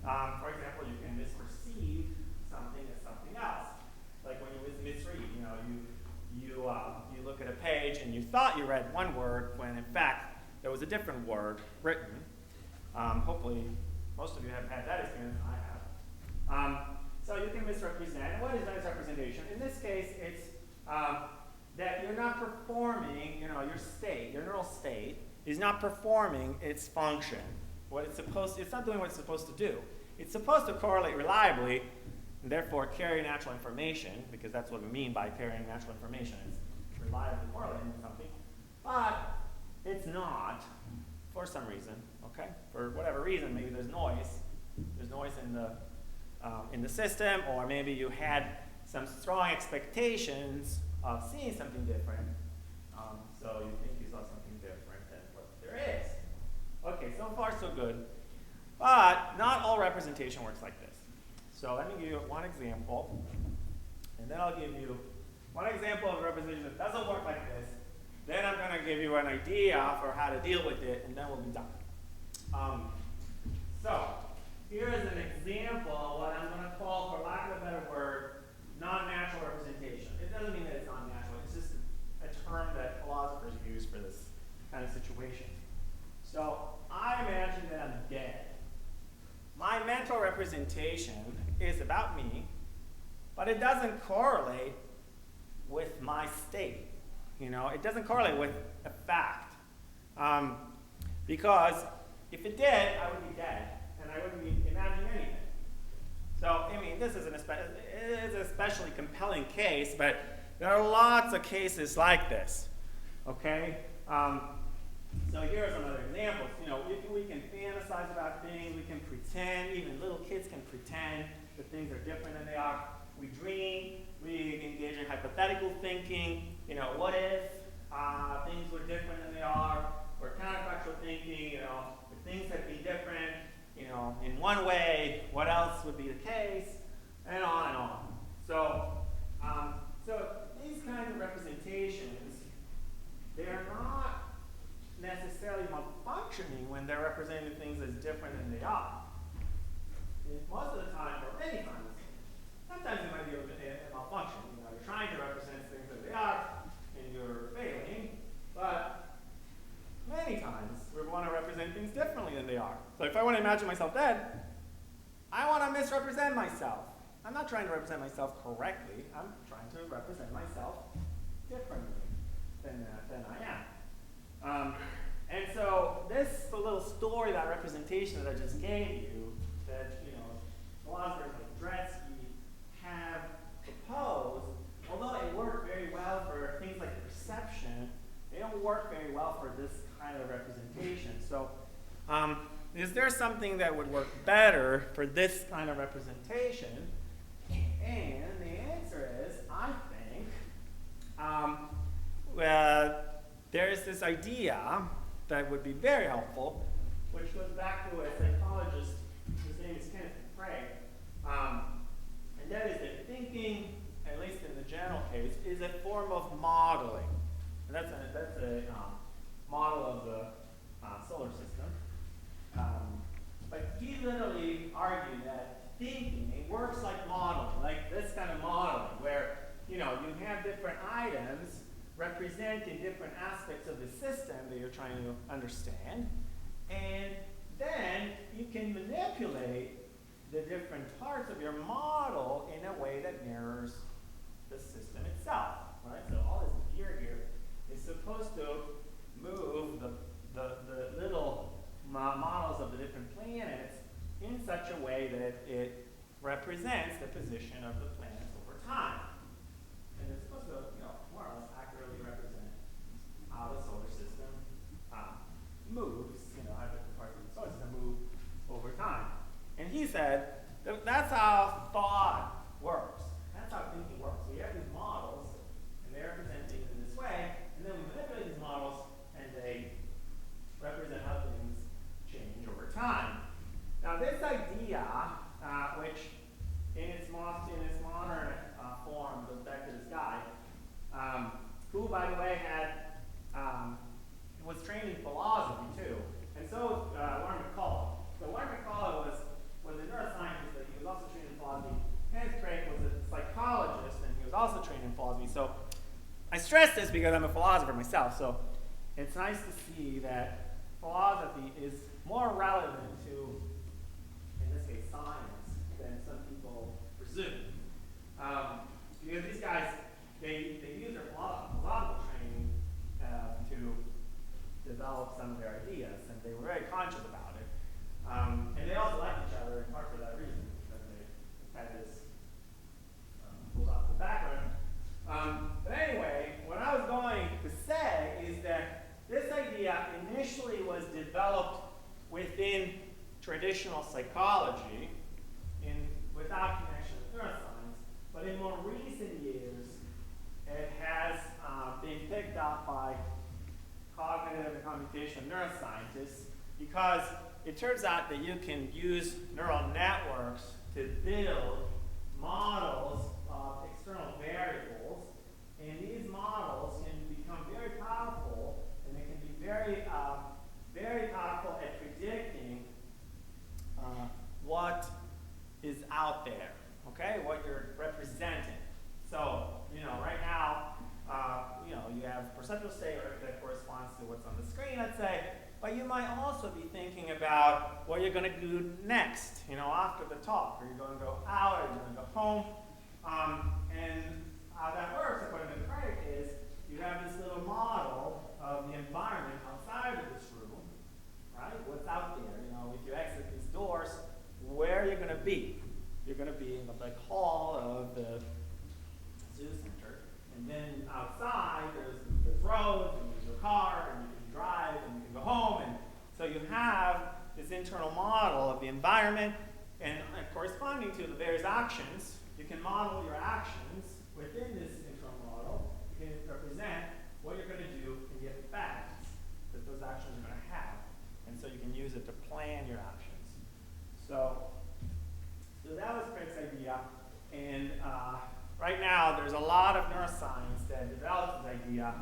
For example, you can misperceive something as something else. Like when you misread, you know, you look at a page and you thought you read one word when in fact there was a different word written. Hopefully, most of you have had that experience. I have. So you can misrepresent. And what is misrepresentation? In this case, it's that you're not performing, you know, your neural state is not performing its function. It's not doing what it's supposed to do. It's supposed to correlate reliably, and therefore carry natural information, because that's what we mean by carrying natural information. It's reliably correlating with something. But it's not, for some reason, okay? For whatever reason, maybe there's noise. There's noise in the system, or maybe you had some strong expectations of seeing something different. So you think you saw something different than what there is. Okay, so far so good. But not all representation works like this. So let me give you one example, and then I'll give you one example of a representation that doesn't work like this. Then I'm going to give you an idea for how to deal with it, and then we'll be done. So here is an example of what I'm going to call, for lack of a better word, non-natural representation. It doesn't mean that it's not natural. It's just a term that philosophers use for this kind of situation. So I imagine that I'm dead. My mental representation is about me, but it doesn't correlate with my state. You know, it doesn't correlate with a fact. Because if it did, I would be dead, and I wouldn't be imagining anything. So, I mean, this is an especially compelling case, but there are lots of cases like this. Okay? So here are some other examples. You know, we can fantasize about things. We can pretend. Even little kids can pretend that things are different than they are. We dream. We engage in hypothetical thinking. You know, what if things were different than they are? Or counterfactual thinking. You know, if things had been different, you know, in one way, what else would be the case? And on and on. So, so these kinds of representations, they're not necessarily malfunctioning when they're representing things as different than they are. Most of the time, or many times, sometimes it might be a malfunction. You know, you're trying to represent things as they are, and you're failing. But many times, we want to represent things differently than they are. So if I want to imagine myself dead, I want to misrepresent myself. I'm not trying to represent myself correctly. I'm trying to represent myself differently than I am. And so this the little story, that representation that I just gave you, that, you know, philosophers like Dretsky have proposed, although it worked very well for things like perception, they don't work very well for this kind of representation. So is there something that would work better for this kind of representation? And the answer is, I think, there is this idea that would be very helpful, which goes back to a psychologist, his name is Kenneth Frey, and that is that thinking, at least in the general case, is a form of modeling. And that's a model of the solar system. But he literally argued that thinking works like modeling, like this kind of modeling, where, you know, you have different items representing different aspects of the system that you're trying to understand, And then you can manipulate the different parts of your model in a way that mirrors the system itself, right? So all this gear here is supposed to move the little models of the different planets in such a way that it represents the position of the planets over time. And it's supposed to, more or less accurately represent how the solar system moves, how different parts of the solar system move over time. And he said that's how thought works. That's how thinking works. We have these models, and they represent things in this way, and then we manipulate these models, and they represent how things change over time. Now, this idea, which in its modern form goes back to this guy, who, by the way, was trained in philosophy too, and so Warren McCullough. So Warren McCullough was a neuroscientist, but he was also trained in philosophy. Kenneth Craig was a psychologist, and he was also trained in philosophy. So I stress this because I'm a philosopher myself. So it's nice to see that philosophy is more relevant to, in this case, science than some people presume. Because these guys, they use their philosophical training to develop some of their ideas, and they were very conscious about it. And they also liked each other in part for that reason, because they had this philosophical background. But anyway, what I was going to say is that this idea initially was developed within traditional psychology without connection with neuroscience, but in more recent years, it has been picked up by cognitive and computational neuroscientists because it turns out that you can use neural networks to build models of external variables, and these models can become very powerful, and they can be very, very powerful at predicting what is out there, okay, what you're representing. So, right now, you have perceptual state that corresponds to what's on the screen, let's say, but you might also be thinking about what you're going to do next, after the talk. Are you going to go out? Are you going to go home? And how that works, according to Craig, is you have this little model of the environment outside of this room, right? What's out there? If you exit these doors, where are you going to be? You're going to be in the big hall of the zoo center, and then outside there's roads, and there's your car, and you can drive, and you can go home, and so you have this internal model of the environment, and corresponding to the various actions, you can model your actions within this internal model. You can represent what you're going to do and the effects that those actions are going to have, and so you can use it to plan your actions. So that was Craig's idea, and right now there's a lot of neuroscience that develops this idea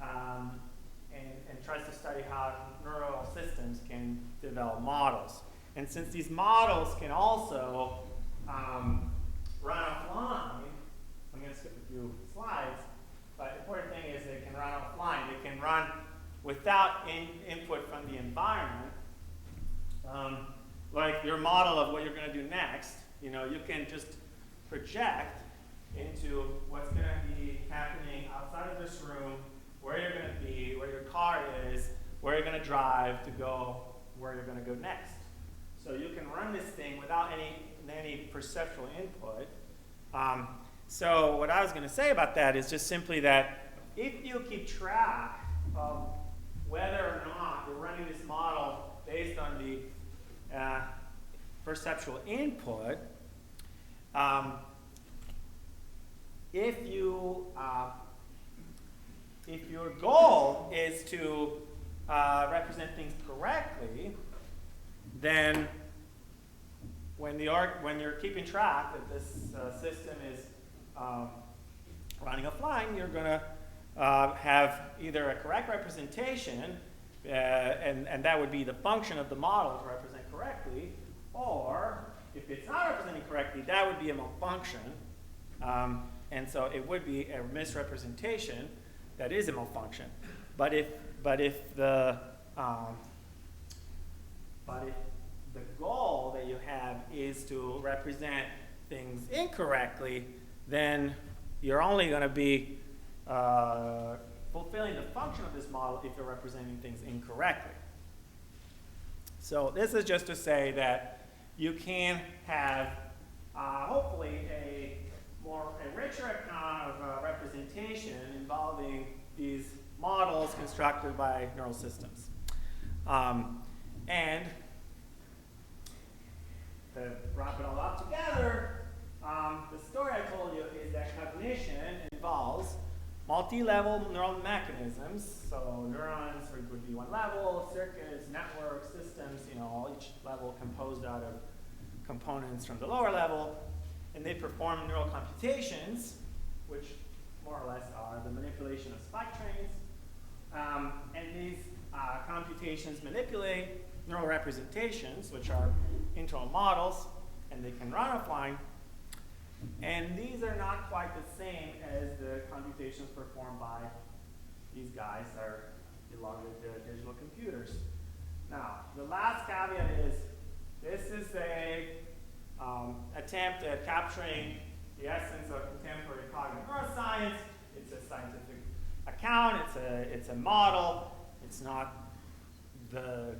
and tries to study how neural systems can develop models. And since these models can also run offline, I'm going to skip a few slides, but the important thing is they can run offline. They can run without input from the environment. Like your model of what you're going to do next, you can just project into what's going to be happening outside of this room, where you're going to be, where your car is, where you're going to drive to go, where you're going to go next. So you can run this thing without any perceptual input. So what I was going to say about that is just simply that if you keep track of whether or not you're running this model based on the perceptual input, if your goal is to represent things correctly, then when you're keeping track that this system is running offline, you're going to have either a correct representation, and that would be the function of the model to represent correctly, or if it's not representing correctly, that would be a malfunction. And so it would be a misrepresentation that is a malfunction. But if the But if the goal that you have is to represent things incorrectly, then you're only going to be fulfilling the function of this model if you're representing things incorrectly. So this is just to say that you can have, hopefully, a richer account of representation involving these models constructed by neural systems. And to wrap it all up together, the story I told you is that cognition involves multi-level neural mechanisms. So neurons would be one level, circuits, networks, systems, each level composed out of components from the lower level. And they perform neural computations, which more or less are the manipulation of spike trains. And these computations manipulate neural representations, which are internal models, and they can run offline. And these are not quite the same as the computations performed by these guys that belong to the digital computers. Now, the last caveat is this is a attempt at capturing the essence of contemporary cognitive neuroscience. It's a scientific account. It's a model. It's not the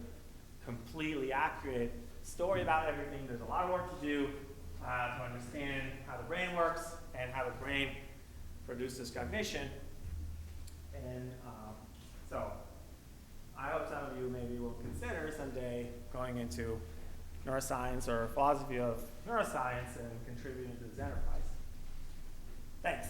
completely accurate story about everything. There's a lot of work to do to understand how the brain works and how the brain produces cognition. And so I hope some of you maybe will consider someday going into neuroscience or philosophy of neuroscience and contributing to this enterprise. Thanks.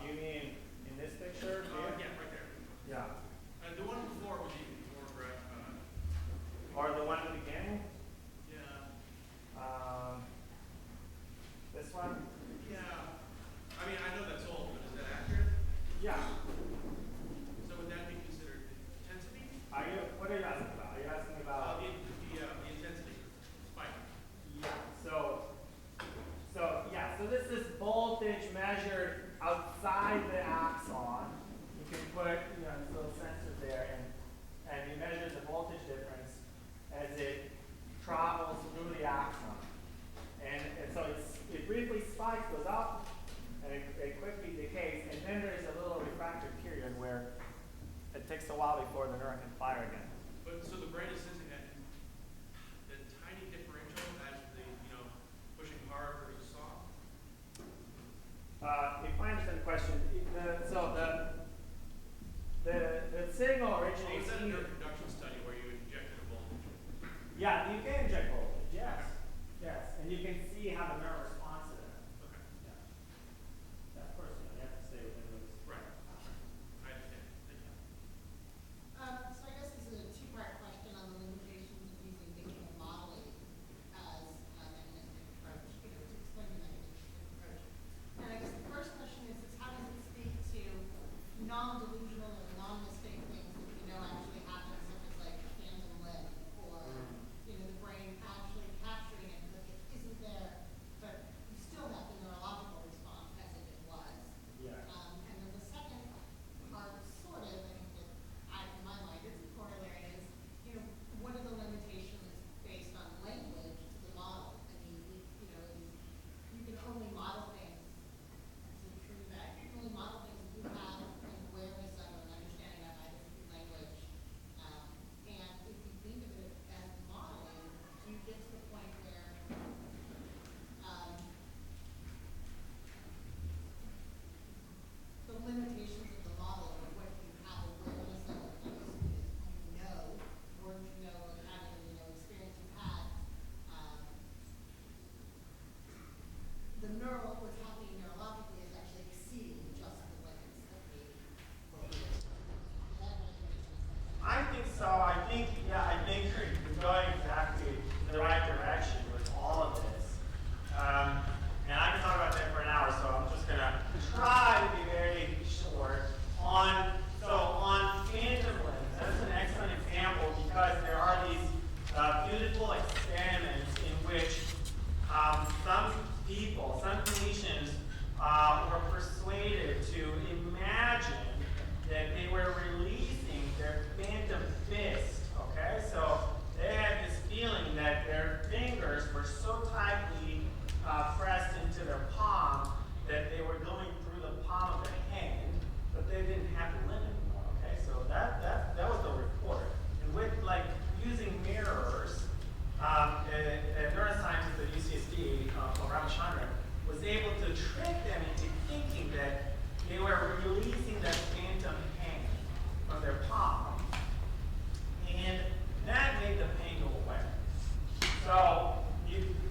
You mean in this picture? Yeah, right there. Yeah. The one before was even more Or the one at the beginning? yeah. This one? Yeah. I mean, I know that's old, but is that accurate? Yeah. So would that be considered intensity? What are you asking about? Are you asking about? The intensity spike. Yeah. So this is voltage measured outside the axon. You can put this little sensor there, and it measures the voltage difference as it travels through the axon. And so it briefly spikes, goes up, and it quickly decays. And then there's a little refractory period where it takes a while before the neuron can fire again. But so the brain is sensing that tiny differential as the pushing hard versus soft. If I understand the question, the signal originates Was that a here. nerve conduction study where you injected a voltage? Yeah, you can inject voltage. Yes, yes, and you can see how the nerve responds to that. Okay. Yeah, of course, you have to stay within those. Right. I understand. Thank you. So I guess this is a two-part question on the limitations of using thinking and modeling as a mechanistic approach, to explain the mechanistic approach. And I guess the first question is how does it speak to non-delusional or non-mistake things that we know actually happen, such as like phantom limb or the brain actually capturing it, but it isn't there were so tightly pressed into their palm that they were going through the palm of the hand, but they didn't have the limb anymore. Okay, so that was the report. And with like using mirrors, a neuroscientist at UCSD, Ramachandran, was able to trick them into thinking that they were releasing that phantom pain from their palm, and that made the pain go away. So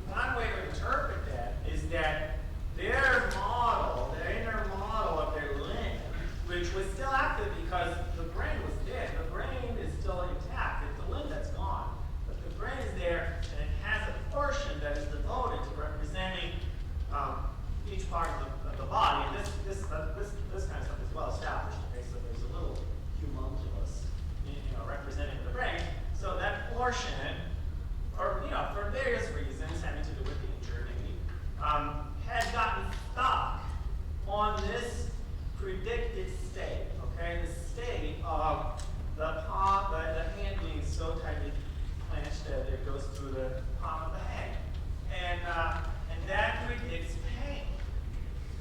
one way to interpret that is that their model, their inner model of their limb, which was still active because the brain was dead. The brain is still intact. It's the limb that's gone. But the brain is there, and it has a portion that is devoted to representing each part of the body. And this kind of stuff is well established. Okay, so there's a little homunculus, representing the brain. So that portion, or for various reasons having to do with the injury, had gotten stuck on this predicted state. Okay, the state of the palm, the hand being so tightly clenched that it goes through the palm of the hand, and that predicts pain.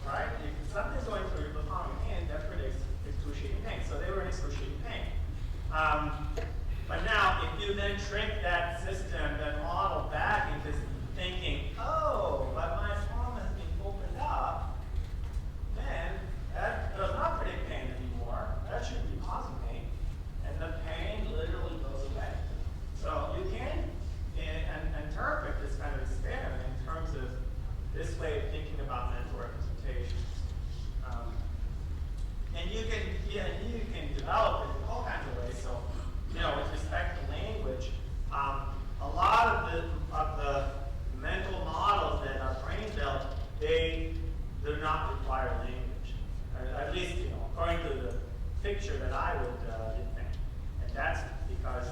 Right? If something's going through the palm of the hand, that predicts excruciating pain. So they were in excruciating pain. But now, if you then trick that system, that model back into thinking, oh, but my palm has been opened up, then that does not predict pain anymore. That shouldn't be causing pain. And the pain literally goes away. So you can interpret this kind of experiment in terms of this way of thinking about mental representation. And you can develop it in all kinds of ways. So, with respect to language, a lot of the mental models that are brain built, they do not require language. At least, according to the picture that I would invent. And that's because,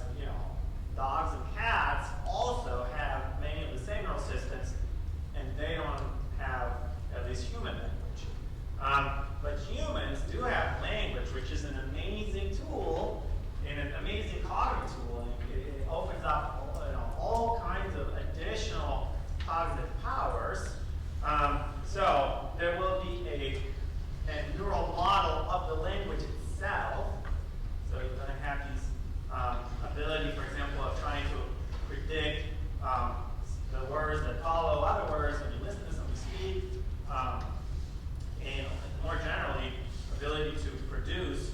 dogs and cats also have many of the same neural systems, and they don't have at least human language. But humans do have language, which is an amazing tool, and an amazing cognitive tool, and it opens up all kinds of additional cognitive powers. So there will be a neural model of the language itself. So you're going to have these ability, for example, of trying to predict the words that follow other words when you listen to somebody speak, and more generally, ability to produce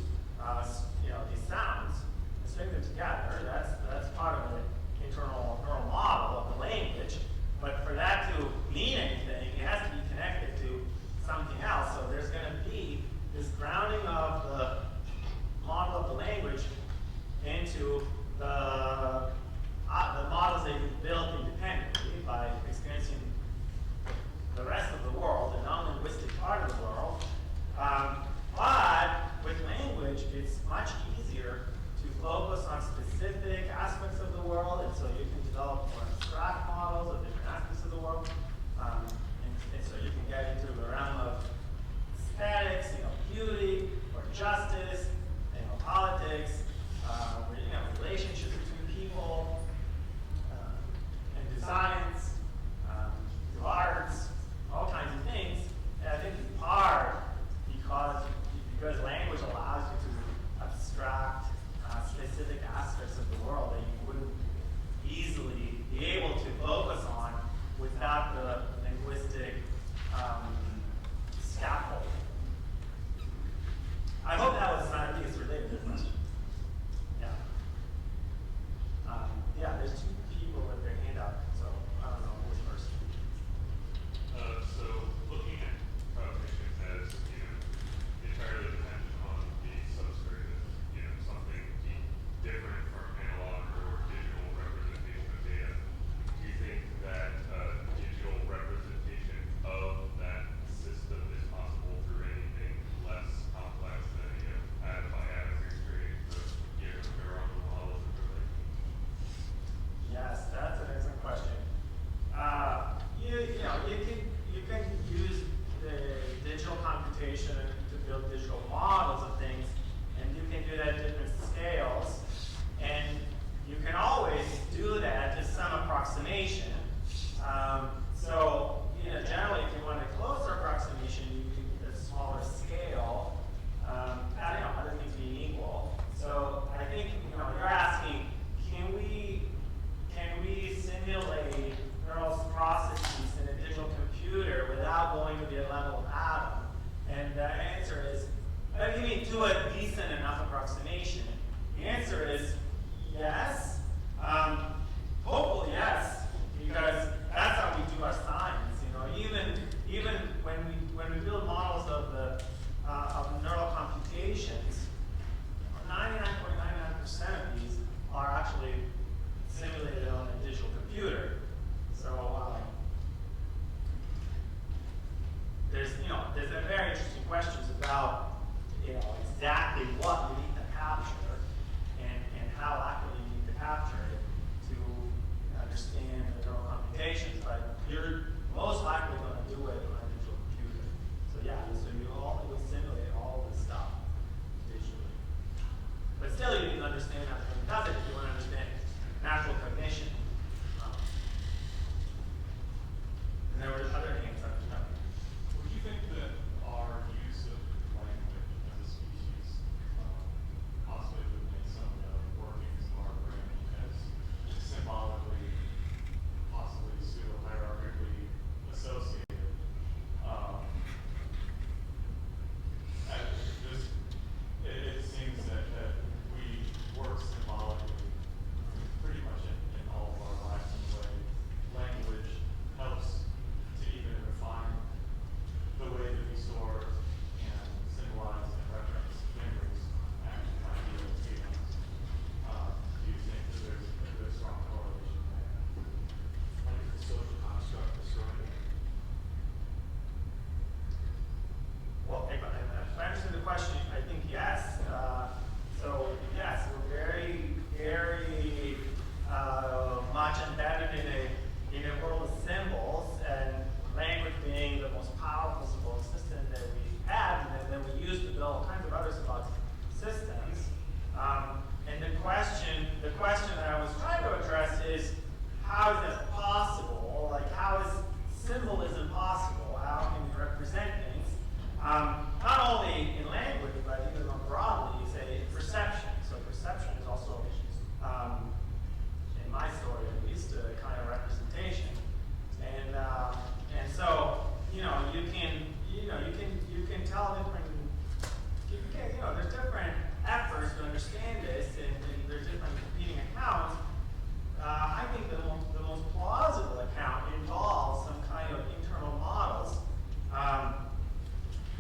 these sounds and string them together. That's part of the internal neural model of the language. But for that to mean anything, it has to be connected to something else. So there's going to be this grounding of the model of the language into the models that you've built independently by experiencing So, generally, if you want a closer approximation, you can a smaller scale, other things being equal. So I think, you're asking, can we simulate neural processes in a digital computer without going to the level of atom? And the answer is, you mean to a decent enough approximation? The answer is yes. Hopefully yes, because that's how we do our science. Even when we build models of the neural computations, 99.99% of these are actually simulated on a digital computer. So there's a very interesting questions about exactly what you need to capture and how accurately you need to capture it to understand the neural computations. But you're most likely going to do it on a digital computer. So yeah, so you'll simulate all this stuff digitally. But still, you need to understand how Turing does it if you want to understand natural cognition. And there were other things I was talking about. Would you think that our use of language as a species possibly eliminate some of the workings of our brain as symbolically, possibly pseudo-hierarchically associated? It seems that we work symbolically pretty much in all of our lives in a way. Language helps to even refine the way that we store and symbolize and reference memories, actions, ideas, feelings. Do you think that there's a good strong correlation there? Like the social construct of story? Well, if I understand the question, I think yes. So yes, we're very, very much embedded in a world of symbols, and language being the most powerful symbolic system that we have, and then we use to build all kinds of other symbolic systems. And the question that I was trying to address is, how is that possible? Like, how is symbolism possible? How can we represent things? Not only in language, but even more broadly, you say perception. So perception is also, in my story at least, a kind of representation. And so, you can tell different, there's different efforts to understand this, and there's different competing accounts. I think the most plausible account involves some kind of internal models.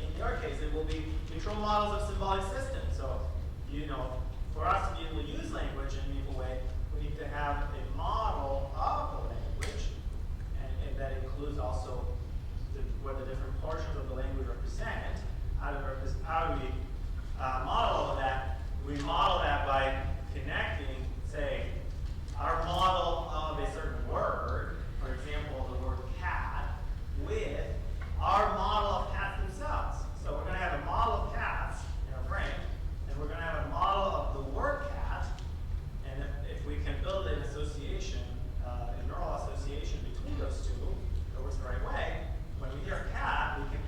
In your case, it will be internal models of symbolic systems. So, for us to be able to use language in a meaningful way, we need to have a model of the language, and that includes also what the different portions of the language represent. How do we model all of that? We model that by connecting, say, our model of a certain word, for example, the word cat, with our model of cats themselves. So we're going to have a model of cats in our brain, and we're going to have a model of the word cat, and if we can build an association, a neural association between those two that works the right way, when we hear cat, we can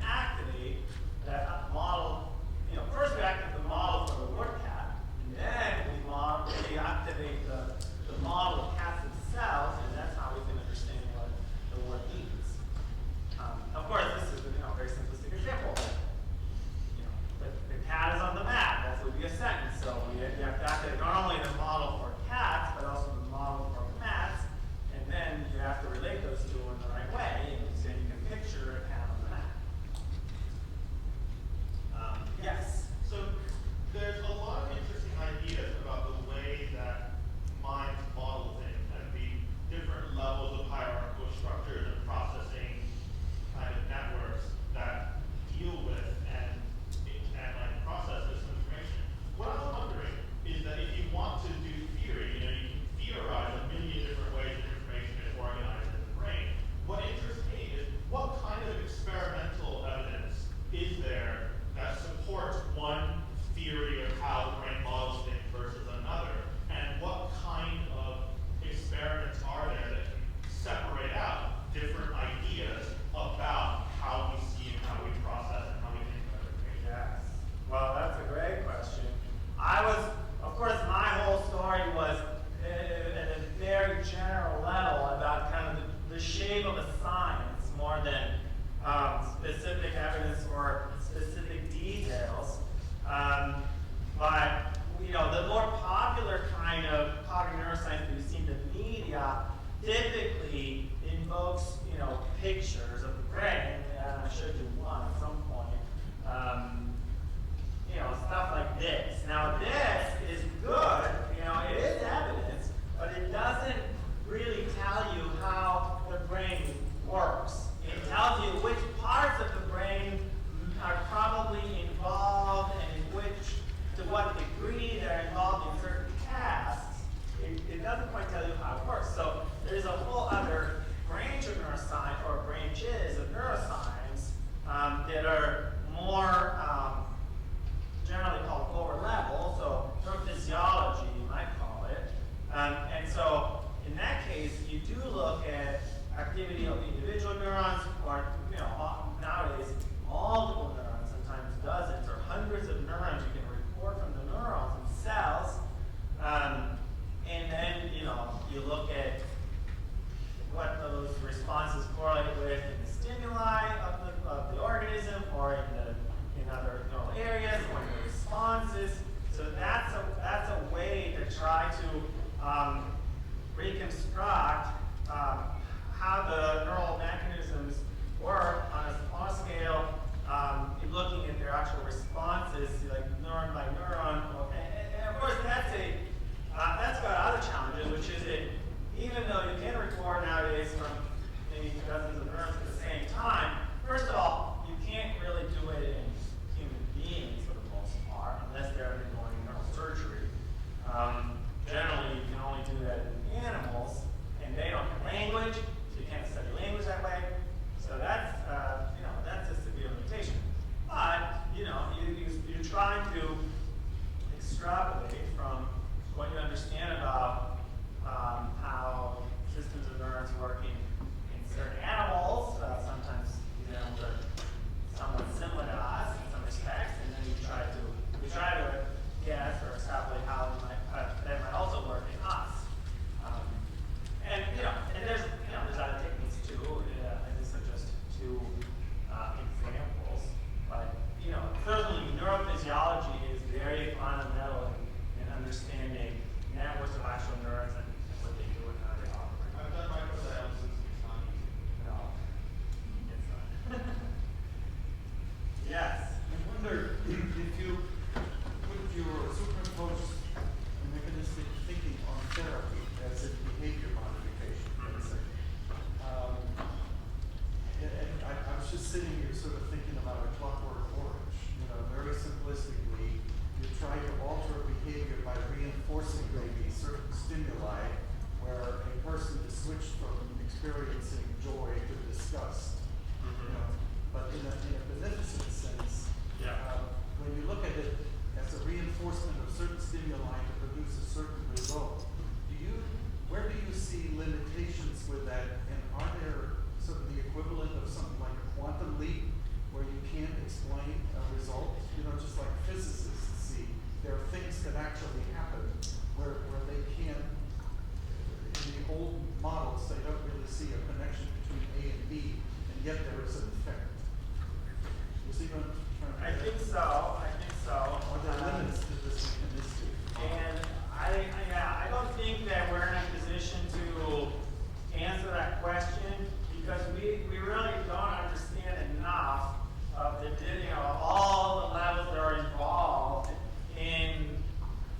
activity of individual neurons, or nowadays multiple neurons, sometimes dozens or hundreds of neurons you can record from the neurons themselves. And then you look at what those responses correlate with in the stimuli of the organism, or in other neural areas, or in the responses. So that's a way to try to reconstruct how the neural mechanisms work on a small scale, looking at their actual responses, like neuron by neuron. And of course, that's got other challenges, which is that even though you can record nowadays from maybe dozens of neurons at the same time, first of all, you can't really do it in human beings for the most part, unless they're undergoing neural surgery. Generally, you can only do that in animals, and they don't have language, so you can't study language that way. So that's a severe limitation. But you're trying to extrapolate from what you understand about how systems of neurons work in certain animals. Sometimes these animals are somewhat similar to us in some respects, and then we try to guess or extrapolate how that might also work in us. And there's other techniques too. And these are just two examples. But certainly neurophysiology is very fundamental in understanding networks of actual neurons and what they do and how they operate. I've done microdialysis. It's not easy. No, it's not. Yes. I wonder if you put your superimpose mechanistic thinking on therapy as in behavior modification, let's say. And I was just sitting here sort of thinking about a clockwork orange. Very simplistically, you try to alter behavior by reinforcing maybe certain stimuli where a person is switched from experiencing joy to disgust. But in a beneficent sense, when you look at it as a reinforcement of certain stimuli to produce a certain result, where do you see limitations with that? And are there sort of the equivalent of something like a quantum leap where you can't explain a result? Just like physicists see, there are things that actually happen where they can't, in the old models, they don't really see a connection between A and B, and yet there is an effect. You see what I'm trying to I think so. Are there limits to this mechanistic? And I don't think that we're in a position to answer that question, because we really don't understand enough of all the levels that are involved in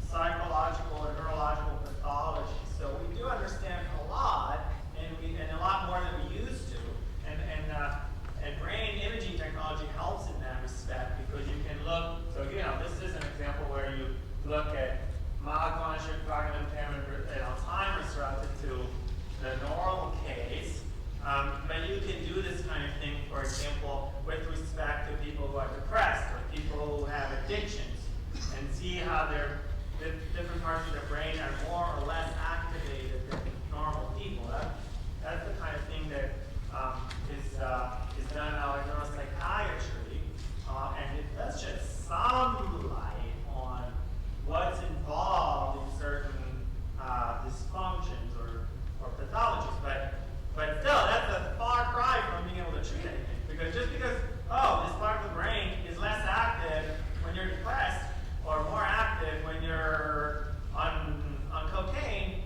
psychological or neurological pathology. So we do understand a lot, and a lot more than we used to. And brain imaging technology helps in that respect, because you can look. So this is an example where you look at mild cognitive impairment and Alzheimer's relative to the normal case. But you can do this kind of thing, for example, with respect to people who are depressed or people who have addictions, and see how the different parts of their brain are more or less activated than normal people. That's the kind of thing that is done now in neuropsychiatry, and it does shed some light on what's involved in certain dysfunctions or pathologies, but still, that's a far cry from being able to treat anything. Because just because, this part of the brain is less active when you're depressed, or more active when you're on cocaine,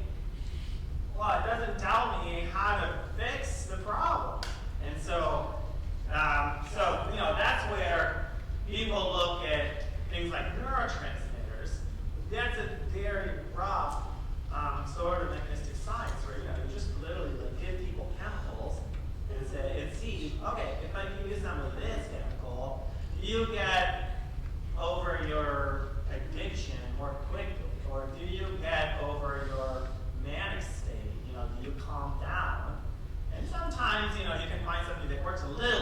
well, it doesn't tell me how to fix the problem. And so that's where people look at things like neurotransmitters. That's a very rough sort of mechanistic science, where you just literally give people chemicals and see, okay, if I give you some of this chemical, you get over your addiction more quickly, or do you get over your manic state? Do you calm down? And sometimes you can find something that works a little